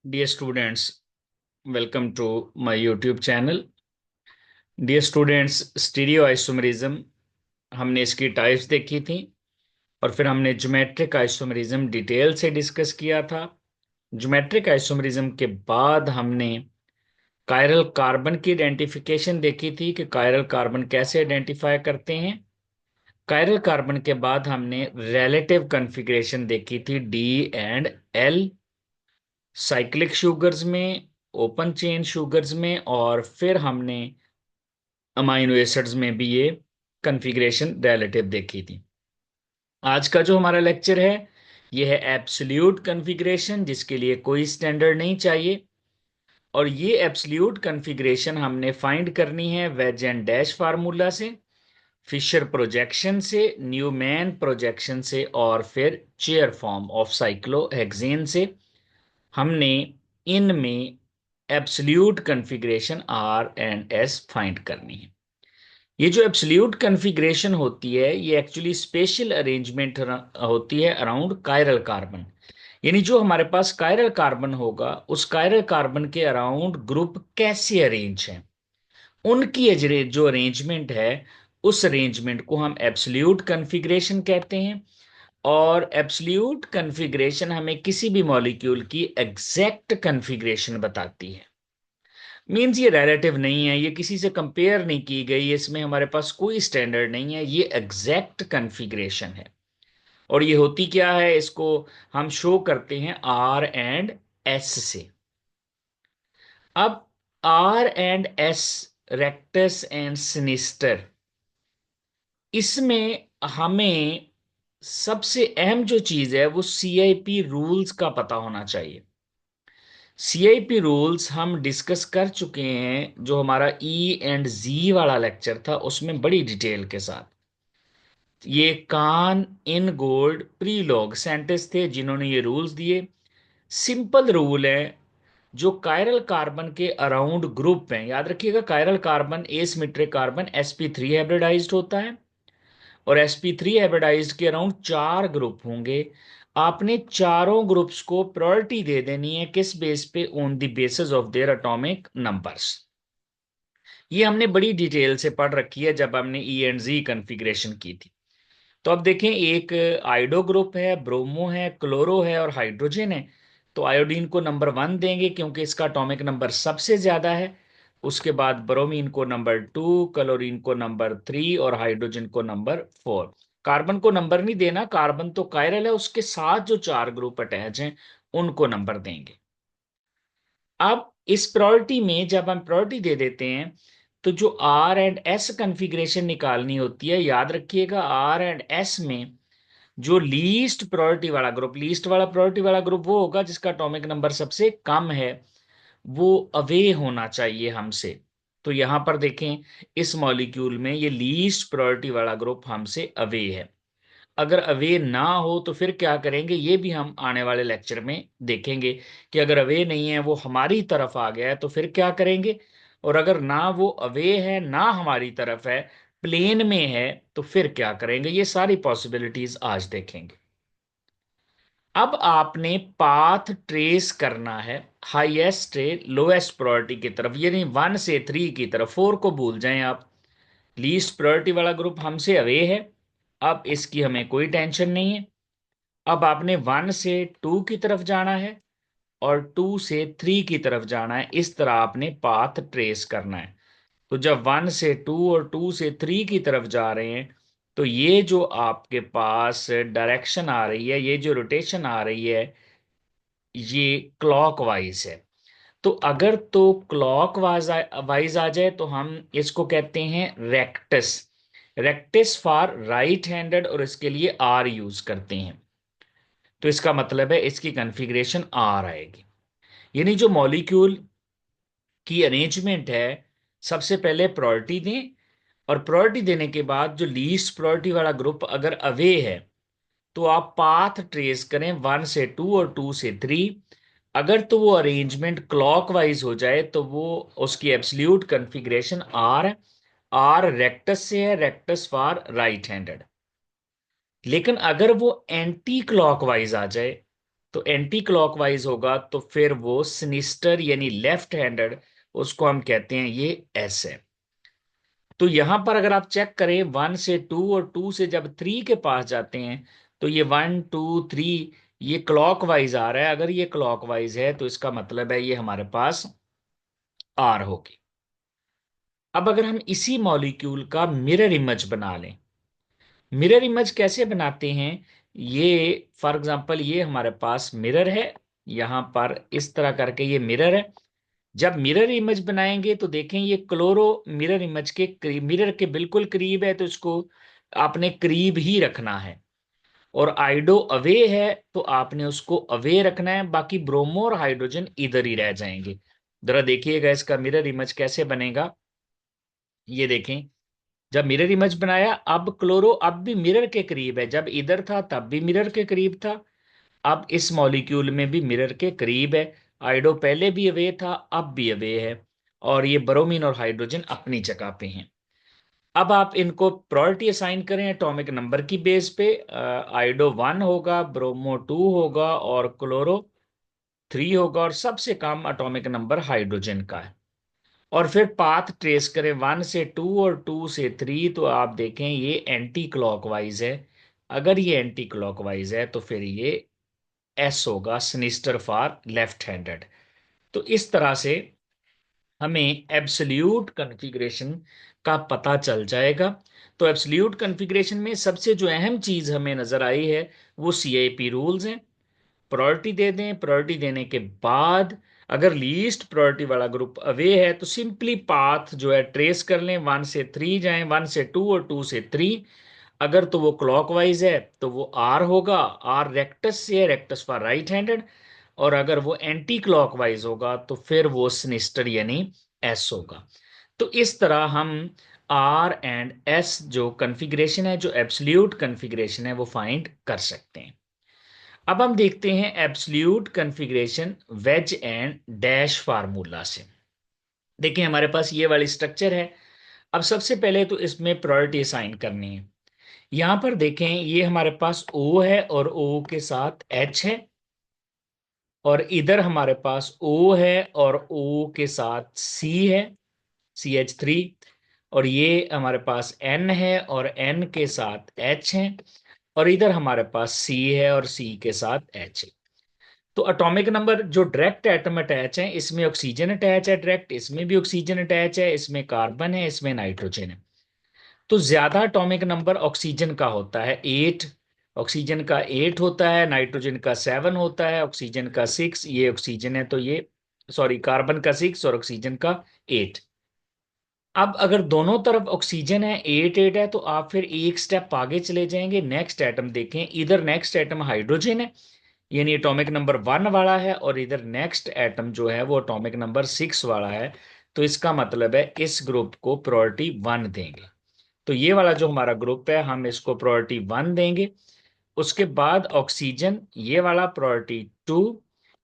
Dear students, welcome to my YouTube channel. Dear students, stereo isomerism हमने इसकी types देखी थी और फिर हमने ज्योमेट्रिक आइसोमरिज्म डिटेल से डिस्कस किया था। ज्योमेट्रिक आइसोमरिज्म के बाद हमने कायरल कार्बन की आइडेंटिफिकेशन देखी थी कि कायरल कार्बन कैसे आइडेंटिफाई करते हैं। कायरल कार्बन के बाद हमने रिलेटिव कॉन्फ़िगरेशन देखी थी D and L, cyclic sugars में, ओपन चेन शुगर्स में, और फिर हमने अमाइनो एसिड्स में भी ये कॉन्फ़िगरेशन रिलेटिव देखी थी। आज का जो हमारा लेक्चर है ये है एब्सोल्यूट कॉन्फ़िगरेशन, जिसके लिए कोई स्टैंडर्ड नहीं चाहिए। और ये एब्सोल्यूट कॉन्फ़िगरेशन हमने फाइंड करनी है वेज एंड डैश फार्मूला से, फिशर प्रोजेक्शन से, न्यूमैन प्रोजेक्शन से, और फिर चेयर फॉर्म ऑफ साइक्लोहेक्सेन से। हमने इनमें absolute configuration R and S find करनी है। ये जो एब्सोल्यूट कॉन्फ़िगरेशन होती है ये एक्चुअली स्पेशल अरेंजमेंट होती है अराउंड कायरल कार्बन। यानी जो हमारे पास कायरल कार्बन होगा उस कायरल कार्बन के अराउंड ग्रुप कैसे अरेंज हैं, उनकी जो अरेंजमेंट है उस अरेंजमेंट को हम एब्सोल्यूट कॉन्फ़िगरेशन कहते हैं। और एब्सोल्यूट कॉन्फ़िगरेशन हमें किसी भी मॉलिक्यूल की एग्जैक्ट कॉन्फ़िगरेशन बताती है। मीन्स ये रिलेटिव नहीं है, ये किसी से कंपेयर नहीं की गई, इसमें हमारे पास कोई स्टैंडर्ड नहीं है, ये एग्जैक्ट कॉन्फ़िगरेशन है। और ये होती क्या है, इसको हम शो करते हैं आर एंड एस से। अब R and S, rectus and sinister, इसमें हमें सबसे अहम जो चीज है वो सीआईपी रूल्स का पता होना चाहिए। सीआईपी रूल्स हम डिस्कस कर चुके हैं, जो हमारा ई एंड जी वाला लेक्चर था उसमें बड़ी डिटेल के साथ। ये कान इन गोल्ड प्रीलॉग साइंटिस्ट थे जिन्होंने ये रूल्स दिए। सिंपल रूल है, जो कायरल कार्बन के अराउंड ग्रुप हैं, याद रखिएगा chiral carbon asymmetric carbon sp3 hybridized होता है और sp3 हाइब्रिडाइज्ड के अराउंड 4 ग्रुप होंगे। आपने चारों ग्रुप्स को प्रायोरिटी दे देनी है, किस बेस पे, on the basis of their atomic numbers. ये हमने बड़ी डिटेल से पढ़ रखी है जब हमने ई एंड जी कॉन्फ़िगरेशन की थी। तो अब देखें, एक आयोडो ग्रुप है, ब्रोमो है, क्लोरो है और हाइड्रोजन है। तो आयोडीन को नंबर 1 देंगे क्योंकि इसका एटॉमिक नंबर सबसे ज्यादा है। उसके बाद ब्रोमीन को नंबर 2, क्लोरीन को नंबर 3 और हाइड्रोजन को नंबर 4। कार्बन को नंबर नहीं देना, कार्बन तो कायरल है, उसके साथ जो 4 ग्रुप अटैच हैं उनको नंबर देंगे। अब इस प्रायोरिटी में जब हम प्रायोरिटी दे देते हैं तो जो आर एंड एस कॉन्फ़िगरेशन निकालनी होती है, याद रखिएगा आर एंड एस में जो लीस्ट प्रायोरिटी वाला ग्रुप, लीस्ट वाला प्रायोरिटी वाला ग्रुप वो होगा जिसका एटॉमिक नंबर सबसे कम है, वो अवे होना चाहिए हमसे। तो यहां पर देखें, इस मॉलिक्यूल में ये लीस्ट प्रायोरिटी वाला ग्रुप हमसे अवे है। अगर अवे ना हो तो फिर क्या करेंगे, ये भी हम आने वाले लेक्चर में देखेंगे कि अगर अवे नहीं है, वो हमारी तरफ आ गया है तो फिर क्या करेंगे। और अगर ना वो अवे है ना हमारी तरफ है, प्लेन में है, तो फिर क्या करेंगे, ये सारी पॉसिबिलिटीज आज देखेंगे। अब आपने पाथ ट्रेस करना है हाईएस्ट से लोएस्ट प्रायोरिटी की तरफ, यानी 1 से 3 की तरफ। 4 को भूल जाएं आप, लीस्ट प्रायोरिटी वाला ग्रुप हमसे अवे है, अब इसकी हमें कोई टेंशन नहीं है। अब आपने 1 से 2 की तरफ जाना है और 2 से 3 की तरफ जाना है, इस तरह आपने पाथ ट्रेस करना है। तो जब 1 से 2 और 2 से 3 की तरफ जा रहे हैं तो ये जो आपके पास डायरेक्शन आ रही है, ये जो रोटेशन आ रही है, ये क्लॉकवाइज है। तो अगर तो क्लॉक वाइज आ जाए तो हम इसको कहते हैं rectus. Rectus for right handed, और इसके लिए आर यूज करते हैं। तो इसका मतलब है इसकी कॉन्फ़िगरेशन आर आएगी। यानी जो मॉलिक्यूल की अरेंजमेंट है, सबसे पहले प्रायोरिटी दें, और प्रायोरिटी देने के बाद जो लीस्ट प्रायोरिटी वाला ग्रुप अगर अवे है तो आप पाथ ट्रेस करें 1 से 2 और 2 से 3। अगर तो वो अरेंजमेंट क्लॉकवाइज हो जाए तो वो उसकी एब्सोल्यूट कॉन्फ़िगरेशन आर है। आर रेक्टस से है, रेक्टस फॉर राइट हैंडेड। लेकिन अगर वो एंटी क्लॉकवाइज आ जाए तो एंटी क्लॉकवाइज होगा तो फिर वो सिनिस्टर यानी लेफ्ट हैंडेड, उसको हम कहते हैं ये एस है। तो यहां पर अगर आप चेक करें 1 से 2 और 2 से जब 3 के पास जाते हैं तो ये 1 2 3 ये क्लॉकवाइज आ रहा है। अगर ये क्लॉकवाइज है तो इसका मतलब है ये हमारे पास आर होगी। अब अगर हम इसी मॉलिक्यूल का मिरर इमेज बना लें, मिरर इमेज कैसे बनाते हैं, ये फॉर एग्जांपल ये हमारे पास मिरर है, यहां पर इस तरह करके ये मिरर है। जब मिरर इमेज बनाएंगे तो देखें ये क्लोरो मिरर इमेज के करीब, मिरर के बिल्कुल करीब है तो इसको आपने करीब ही रखना है। और आइडो अवे है तो आपने उसको अवे रखना है, बाकी ब्रोमो और हाइड्रोजन इधर ही रह जाएंगे। जरा देखिएगा इसका मिरर इमेज कैसे बनेगा। ये देखें, जब मिरर इमेज बनाया, अब क्लोरो अब भी मिरर के करीब है, जब इधर था तब भी मिरर के करीब था, अब इस मॉलिक्यूल में भी मिरर के करीब है। आइडो पहले भी अवे था, अब भी अवे है। और ये ब्रोमीन और हाइड्रोजन अपनी जगह पे हैं। अब आप इनको प्रायोरिटी असाइन करें एटॉमिक नंबर की बेस पे। आइडो 1 होगा, ब्रोमो 2 होगा और क्लोरो 3 होगा, और सबसे कम एटॉमिक नंबर हाइड्रोजन का है। और फिर पाथ ट्रेस करें 1 से 2 और 2 से 3, तो आप देखें ये एंटी क्लॉकवाइज है। अगर ये एंटी क्लॉकवाइज है तो फिर ये एस होगा, सिनिस्टर फॉर लेफ्ट हैंडेड। तो इस तरह से हमें एब्सोल्यूट कॉन्फ़िगरेशन का पता चल जाएगा। तो एब्सोल्यूट कॉन्फ़िगरेशन में सबसे जो अहम चीज हमें नजर आई है वो सीआईपी रूल्स हैं। प्रायोरिटी दे दें, प्रायोरिटी देने के बाद अगर लीस्ट प्रायोरिटी वाला ग्रुप अवे है तो सिंपली पाथ जो है ट्रेस कर लें, 1 से 3 जाएं, 1 से 2 और 2 से 3। अगर तो वो क्लॉकवाइज है तो वो आर होगा, आर रेक्टस से है, रेक्टस फॉर राइट हैंडेड। और अगर वो एंटी क्लॉकवाइज होगा तो फिर वो सिनिस्टर यानी एस होगा। तो इस तरह हम आर एंड एस जो कन्फिग्रेशन है, जो एब्सोल्यूट कन्फिग्रेशन है, वो फाइंड कर सकते हैं। अब हम देखते हैं absolute configuration wedge and dash formula से। देखिए हमारे पास ये वाली स्ट्रक्चर है। अब सबसे पहले तो इसमें प्रायोरिटी असाइन करनी है। यहां पर देखें ये हमारे पास O है और O के साथ H है, और इधर हमारे पास O है और O के साथ C है, CH3। और ये हमारे पास N है और N के साथ H है, और इधर हमारे पास C है और C के साथ H है। तो एटॉमिक नंबर जो डायरेक्ट एटम अटैच है, इसमें ऑक्सीजन अटैच है डायरेक्ट, इसमें भी ऑक्सीजन अटैच है, इसमें कार्बन है, इसमें नाइट्रोजन है। तो ज्यादा एटॉमिक नंबर ऑक्सीजन का होता है 8, ऑक्सीजन का 8 होता है, नाइट्रोजन का 7 होता है, ऑक्सीजन का 6, ये ऑक्सीजन है तो ये, सॉरी, कार्बन का 6 और ऑक्सीजन का 8। अब अगर दोनों तरफ ऑक्सीजन है, 8 8 है, तो आप फिर एक स्टेप आगे चले जाएंगे, नेक्स्ट एटम देखें, इधर नेक्स्ट एटम हाइड्रोजन है, यानी एटॉमिक नंबर 1 वाला है, और इधर नेक्स्ट एटम जो है वो एटॉमिक नंबर 6 वाला है। तो इसका मतलब है इस ग्रुप को प्रायोरिटी 1 देंगे। तो ये वाला जो हमारा ग्रुप है हम इसको प्रायोरिटी 1 देंगे। उसके बाद ऑक्सीजन ये वाला प्रायोरिटी 2,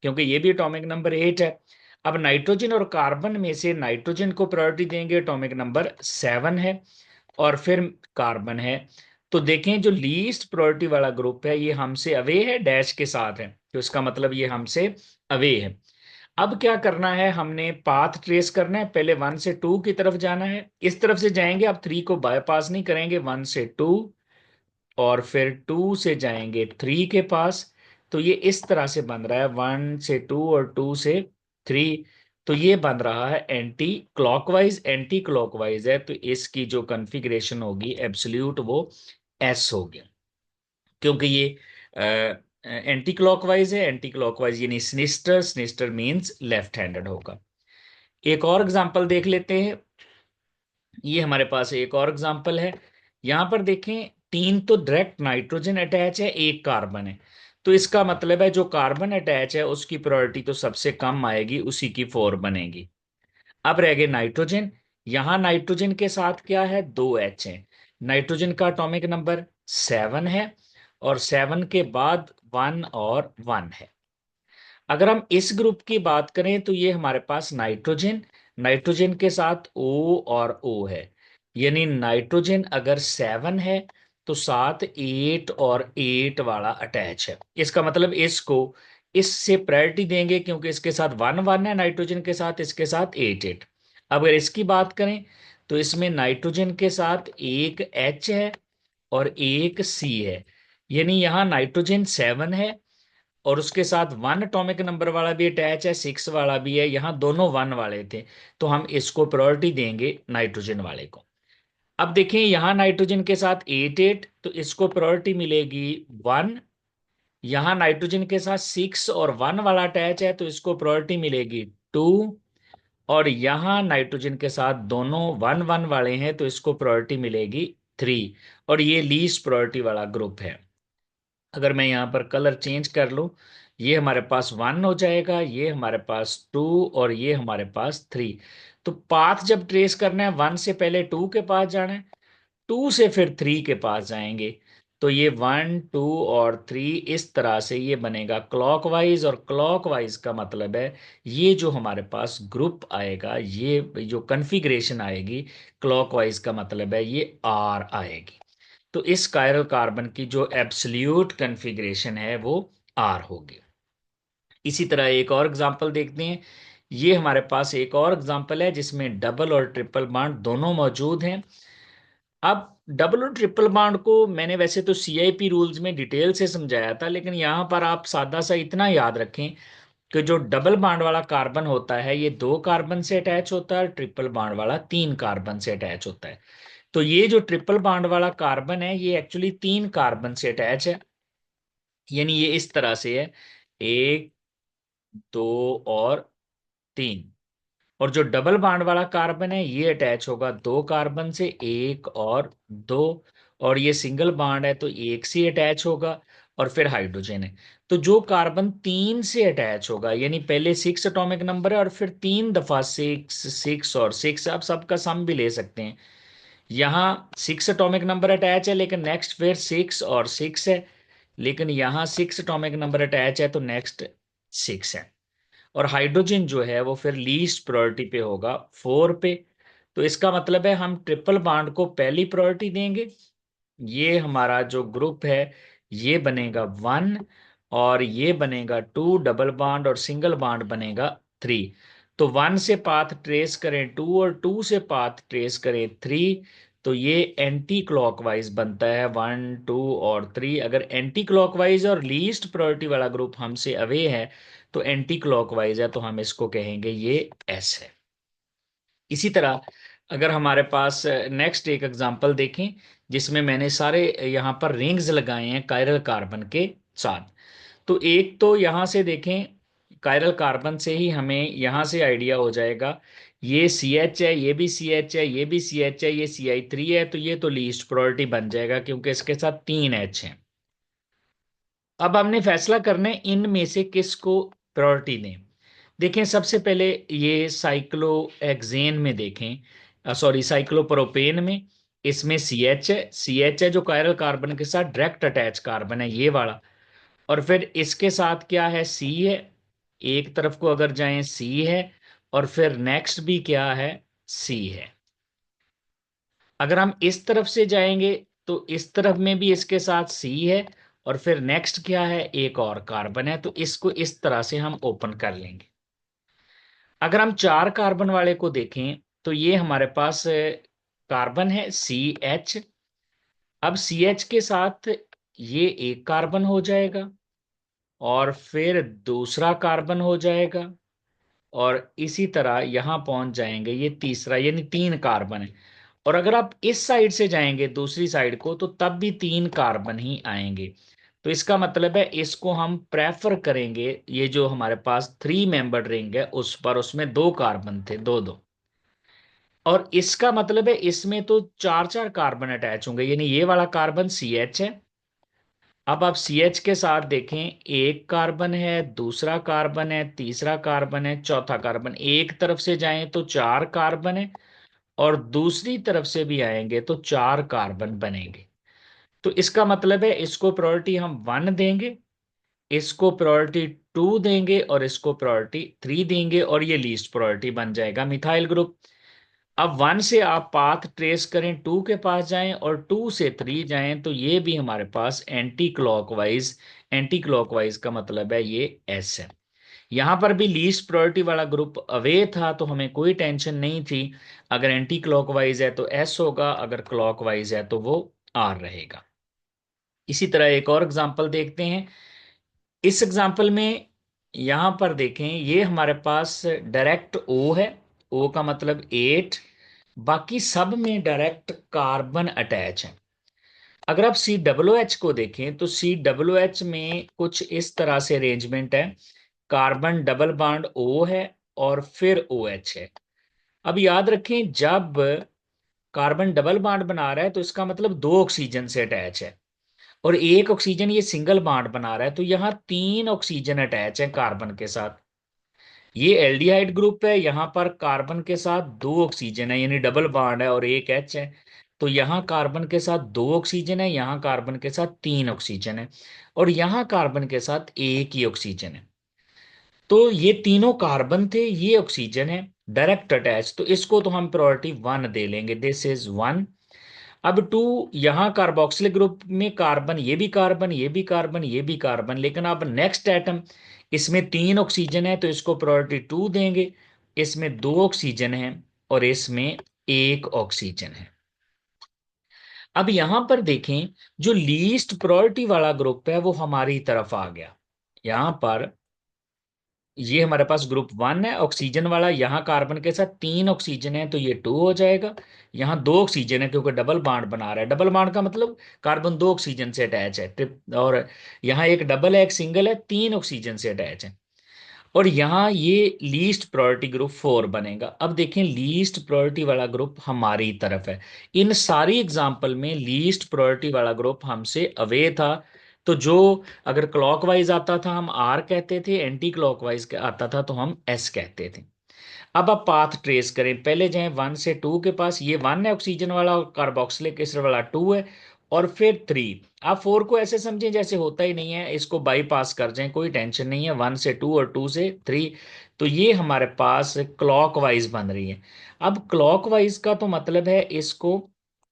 क्योंकि ये भी एटॉमिक नंबर 8 है। अब नाइट्रोजन और कार्बन में से नाइट्रोजन को प्रायोरिटी देंगे, एटॉमिक नंबर 7 है, और फिर कार्बन है। तो देखें जो लीस्ट प्रायोरिटी वाला ग्रुप है ये हमसे अवे है, डैश के साथ है, तो इसका मतलब ये हमसे अवे है। अब क्या करना है, हमने पाथ ट्रेस करना है, पहले 1 से 2 की तरफ जाना है, इस तरफ से जाएंगे, अब 3 को बायपास नहीं करेंगे, 1 से 2 और फिर 2 से जाएंगे 3 के पास। तो ये इस तरह से बन रहा है, 1 से 2 और 2 से 3। तो ये बन रहा है एंटी क्लॉकवाइज, एंटी क्लॉकवाइज है तो इसकी जो कॉन्फ़िगरेशन होगी एब्सोल्यूट वो एस होगी, क्योंकि ये एंटी क्लॉकवाइज है, एंटी क्लॉकवाइज यानी sinister, sinister means left handed होगा। एक और एग्जांपल देख लेते हैं। ये हमारे पास एक और एग्जांपल है। यहां पर देखें 3 तो डायरेक्ट नाइट्रोजन अटैच है, एक कार्बन है। तो इसका मतलब है जो कार्बन अटैच है उसकी प्रायोरिटी तो सबसे कम आएगी, उसी की 4 बनेगी। अब रह गए नाइट्रोजन। यहां नाइट्रोजन के साथ क्या है, 2 H है। नाइट्रोजन का एटॉमिक नंबर 7 है, और 7 के बाद 1 और 1 है। अगर हम इस ग्रुप की बात करें तो ये हमारे पास नाइट्रोजन, नाइट्रोजन के साथ O और O है, यानी नाइट्रोजन अगर 7 है तो साथ 8 और 8 वाला अटैच है। इसका मतलब इसको इससे प्रायोरिटी देंगे क्योंकि इसके साथ 1 1 है, नाइट्रोजन के साथ इसके साथ 8 8। अब अगर इसकी बात करें तो इसमें नाइट्रोजन के साथ एक H है और एक C है, यानी यहाँ नाइट्रोजन 7 है और उसके साथ 1 एटॉमिक नंबर वाला भी अटैच है, 6 वाला भी है, यहाँ दोनों 1 वाले थे, तो हम इसको प्रायोरिटी देंगे नाइट्रोजन वाले को। अब देखें यहाँ नाइट्रोजन के साथ 8 8, तो इसको प्रायोरिटी मिलेगी 1। यहाँ नाइट्रोजन के साथ 6 और 1 वाला अटैच है, तो इसको प्रायोरिटी मिलेगी 2। और यहाँ नाइट्रोजन के साथ दोनों 1 1 वाले हैं, तो इसको प्रायोरिटी मिलेगी 3। और ये लीस्ट प्रायोरिटी वाला ग्रुप है। अगर मैं यहाँ पर कलर चेंज कर लूँ, ये हमारे पास 1 हो जाएगा, ये हमारे पास 2 और ये हमारे पास 3। तो पाथ जब ट्रेस करना है, 1 से पहले 2 के पास जाना है, 2 से फिर 3 के पास जाएंगे। तो ये 1 2 और 3 इस तरह से ये बनेगा क्लॉकवाइज, और क्लॉकवाइज का मतलब है ये जो हमारे पास ग्रुप आएगा, ये जो कन्फिग्रेशन आएगी क्लॉकवाइज का मतलब है ये आर आएगी। तो इस कायरल कार्बन की जो एब्सोल्यूट कन्फिग्रेशन है वो आर होगी। इसी तरह एक और एग्जांपल देखते हैं। ये हमारे पास एक और एग्जांपल है जिसमें डबल और ट्रिपल बॉन्ड दोनों मौजूद हैं। अब डबल और ट्रिपल बॉन्ड को मैंने वैसे तो सीआईपी रूल्स में डिटेल से समझाया था, लेकिन यहाँ पर आप सादा सा इतना याद रखें कि जो डबल बॉन्ड वाला कार्बन होता है ये 2 कार्बन से अटैच होता है, ट्रिपल बॉन्ड वाला 3 कार्बन से अटैच होता है। तो ये जो ट्रिपल बॉन्ड वाला कार्बन है ये एक्चुअली 3 कार्बन से अटैच है, यानी ये इस तरह से है, 1 2 और 3। और जो डबल बॉन्ड वाला कार्बन है ये अटैच होगा 2 कार्बन से, 1 और 2। और ये सिंगल बॉन्ड है तो एक से अटैच होगा, और फिर हाइड्रोजन है। तो जो कार्बन 3 से अटैच होगा, यानी पहले 6 एटॉमिक नंबर है और फिर 3 दफा 6 6 और 6, आप सबका सम भी ले सकते हैं। यहाँ 6 एटॉमिक नंबर अटैच है, लेकिन नेक्स्ट फिर 6 और 6 है, लेकिन यहाँ 6 एटॉमिक नंबर अटैच है तो नेक्स्ट 6 है। और हाइड्रोजन जो है वो फिर लीस्ट प्रायोरिटी पे होगा, 4 पे। तो इसका मतलब है हम ट्रिपल बॉन्ड को पहली प्रायोरिटी देंगे, ये हमारा जो ग्रुप है ये बनेगा 1, और ये बनेगा 2 डबल बॉन्ड, और सिंगल बॉन्ड बनेगा 3। तो 1 से पाथ ट्रेस करें 2 और 2 से पाथ ट्रेस करें 3, तो ये एंटी क्लॉकवाइज बनता है 1 2 और 3। अगर एंटी क्लॉकवाइज और लीस्ट प्रायोरिटी वाला ग्रुप हमसे अवे है तो एंटी क्लॉकवाइज है, तो हम इसको कहेंगे ये एस है। इसी तरह अगर हमारे पास नेक्स्ट एक एग्जांपल देखें जिसमें मैंने सारे यहाँ पर रिंग्स लगाए हैं कायरल कार्बन के साथ। तो एक तो यहाँ से देखें, कायरल कार्बन से ही हमें यहाँ से आइडिया हो जाएगा, ये सी एच है, ये भी सी एच है, ये भी सी एच है, ये CH3 है, तो ये तो लीस्ट प्रायोरिटी बन जाएगा क्योंकि इसके साथ 3 H हैं। अब हमने फैसला करना है इनमें से किसको प्रायोरिटी दें। देखें सबसे पहले ये साइक्लोहेक्सेन में देखें, सॉरी साइक्लोप्रोपेन में, इसमें CH है, CH है जो कायरल कार्बन के साथ डायरेक्ट अटैच कार्बन है ये वाला। और फिर इसके साथ क्या है, C है, एक तरफ को अगर जाएं C है, और फिर नेक्स्ट भी क्या है, C है। अगर हम इस तरफ से जाएंगे तो इस तरफ में भी इसके साथ C है, और फिर नेक्स्ट क्या है, एक और कार्बन है, तो इसको इस तरह से हम ओपन कर लेंगे। अगर हम 4 कार्बन वाले को देखें तो ये हमारे पास कार्बन है CH। अब CH के साथ ये एक कार्बन हो जाएगा, और फिर दूसरा कार्बन हो जाएगा, और इसी तरह यहां पहुंच जाएंगे ये तीसरा, यानी 3 कार्बन है। और अगर आप इस साइड से जाएंगे दूसरी साइड को तो तब भी 3 कार्बन ही आएंगे। तो इसका मतलब है इसको हम प्रेफर करेंगे, ये जो हमारे पास 3 मेंबर्ड रिंग है उस पर, उसमें 2 कार्बन थे, दो दो। और इसका मतलब है इसमें तो 4 4 कार्बन अटैच होंगे, यानी ये वाला कार्बन CH है। अब आप CH के साथ देखें, एक कार्बन है, दूसरा कार्बन है, तीसरा कार्बन है, चौथा कार्बन। एक तरफ से जाएं तो 4 कार्बन है, और दूसरी तरफ से भी आएंगे तो 4 कार्बन बनेंगे। तो इसका मतलब है इसको प्रायोरिटी हम 1 देंगे, इसको प्रायोरिटी 2 देंगे, और इसको प्रायोरिटी 3 देंगे, और ये लीस्ट प्रायोरिटी बन जाएगा मिथाइल ग्रुप। अब 1 से आप पाथ ट्रेस करें, 2 के पास जाएं और 2 से 3 जाएं, तो ये भी हमारे पास एंटी क्लॉकवाइज, एंटी क्लॉकवाइज का मतलब है ये एस है। यहां पर भी लीस्ट प्रायोरिटी वाला ग्रुप अवे था, तो हमें कोई टेंशन नहीं थी। अगर एंटी क्लॉकवाइज है तो एस होगा, अगर क्लॉकवाइज है तो वो आर रहेगा। इसी तरह एक और एग्जांपल देखते हैं। इस एग्जांपल में यहां पर देखें, ये हमारे पास डायरेक्ट ओ है, ओ का मतलब 8, बाकी सब में डायरेक्ट कार्बन अटैच है। अगर आप सी डब्ल्यू एच को देखें तो सी डब्ल्यू एच में कुछ इस तरह से अरेंजमेंट है, कार्बन डबल बॉन्ड ओ है और फिर ओ एच है। अब याद रखें, जब कार्बन डबल बॉन्ड बना रहा है तो इसका मतलब दो ऑक्सीजन से अटैच है, और एक ऑक्सीजन ये सिंगल बॉन्ड बना रहा है, तो यहाँ 3 ऑक्सीजन अटैच है कार्बन के साथ। ये एल्डिहाइड ग्रुप है, यहाँ पर कार्बन के साथ 2 ऑक्सीजन है, यानी डबल बॉन्ड है और एक एच है। तो यहाँ कार्बन के साथ 2 ऑक्सीजन है, यहाँ कार्बन के साथ 3 ऑक्सीजन है, और यहाँ कार्बन के साथ एक ही ऑक्सीजन है। तो ये तीनों कार्बन थे, ये ऑक्सीजन है डायरेक्ट अटैच, तो इसको तो हम प्रायोरिटी 1 दे लेंगे, दिस इज 1। अब 2, यहाँ कार्बोक्सिल ग्रुप में कार्बन, ये भी कार्बन, ये भी कार्बन, ये भी कार्बन, लेकिन अब नेक्स्ट एटम, इसमें 3 ऑक्सीजन है तो इसको प्रायोरिटी 2 देंगे। इसमें 2 ऑक्सीजन है और इसमें एक ऑक्सीजन है। अब यहां पर देखें, जो लीस्ट प्रायोरिटी वाला ग्रुप है वो हमारी तरफ आ गया। यहां पर ये हमारे पास ग्रुप 1 है ऑक्सीजन वाला, यहाँ कार्बन के साथ 3 ऑक्सीजन है तो ये 2 हो जाएगा। यहाँ 2 ऑक्सीजन है क्योंकि डबल बॉन्ड बना रहा है, डबल बॉन्ड का मतलब कार्बन 2 ऑक्सीजन से अटैच है, ट्रिप, और यहाँ एक डबल है एक सिंगल है, 3 ऑक्सीजन से अटैच है। और यहाँ ये लीस्ट प्रायोरिटी ग्रुप 4 बनेगा। अब देखें, लीस्ट प्रायोरिटी वाला ग्रुप हमारी तरफ है। इन सारी एग्जाम्पल में लीस्ट प्रायोरिटी वाला ग्रुप हमसे अवे था, तो जो अगर क्लॉकवाइज आता था हम आर कहते थे, एंटी क्लॉकवाइज आता था तो हम एस कहते थे। अब आप पाथ ट्रेस करें, पहले जाएं 1 से 2 के पास, ये 1 है ऑक्सीजन वाला और कार्बोक्सिलिक एसिड वाला 2 है, और फिर 3। आप 4 को ऐसे समझें जैसे होता ही नहीं है, इसको बाईपास कर जाएं, कोई टेंशन नहीं है, 1 से 2 और 2 से 3। तो ये हमारे पास क्लॉकवाइज बन रही है। अब क्लॉकवाइज का तो मतलब है इसको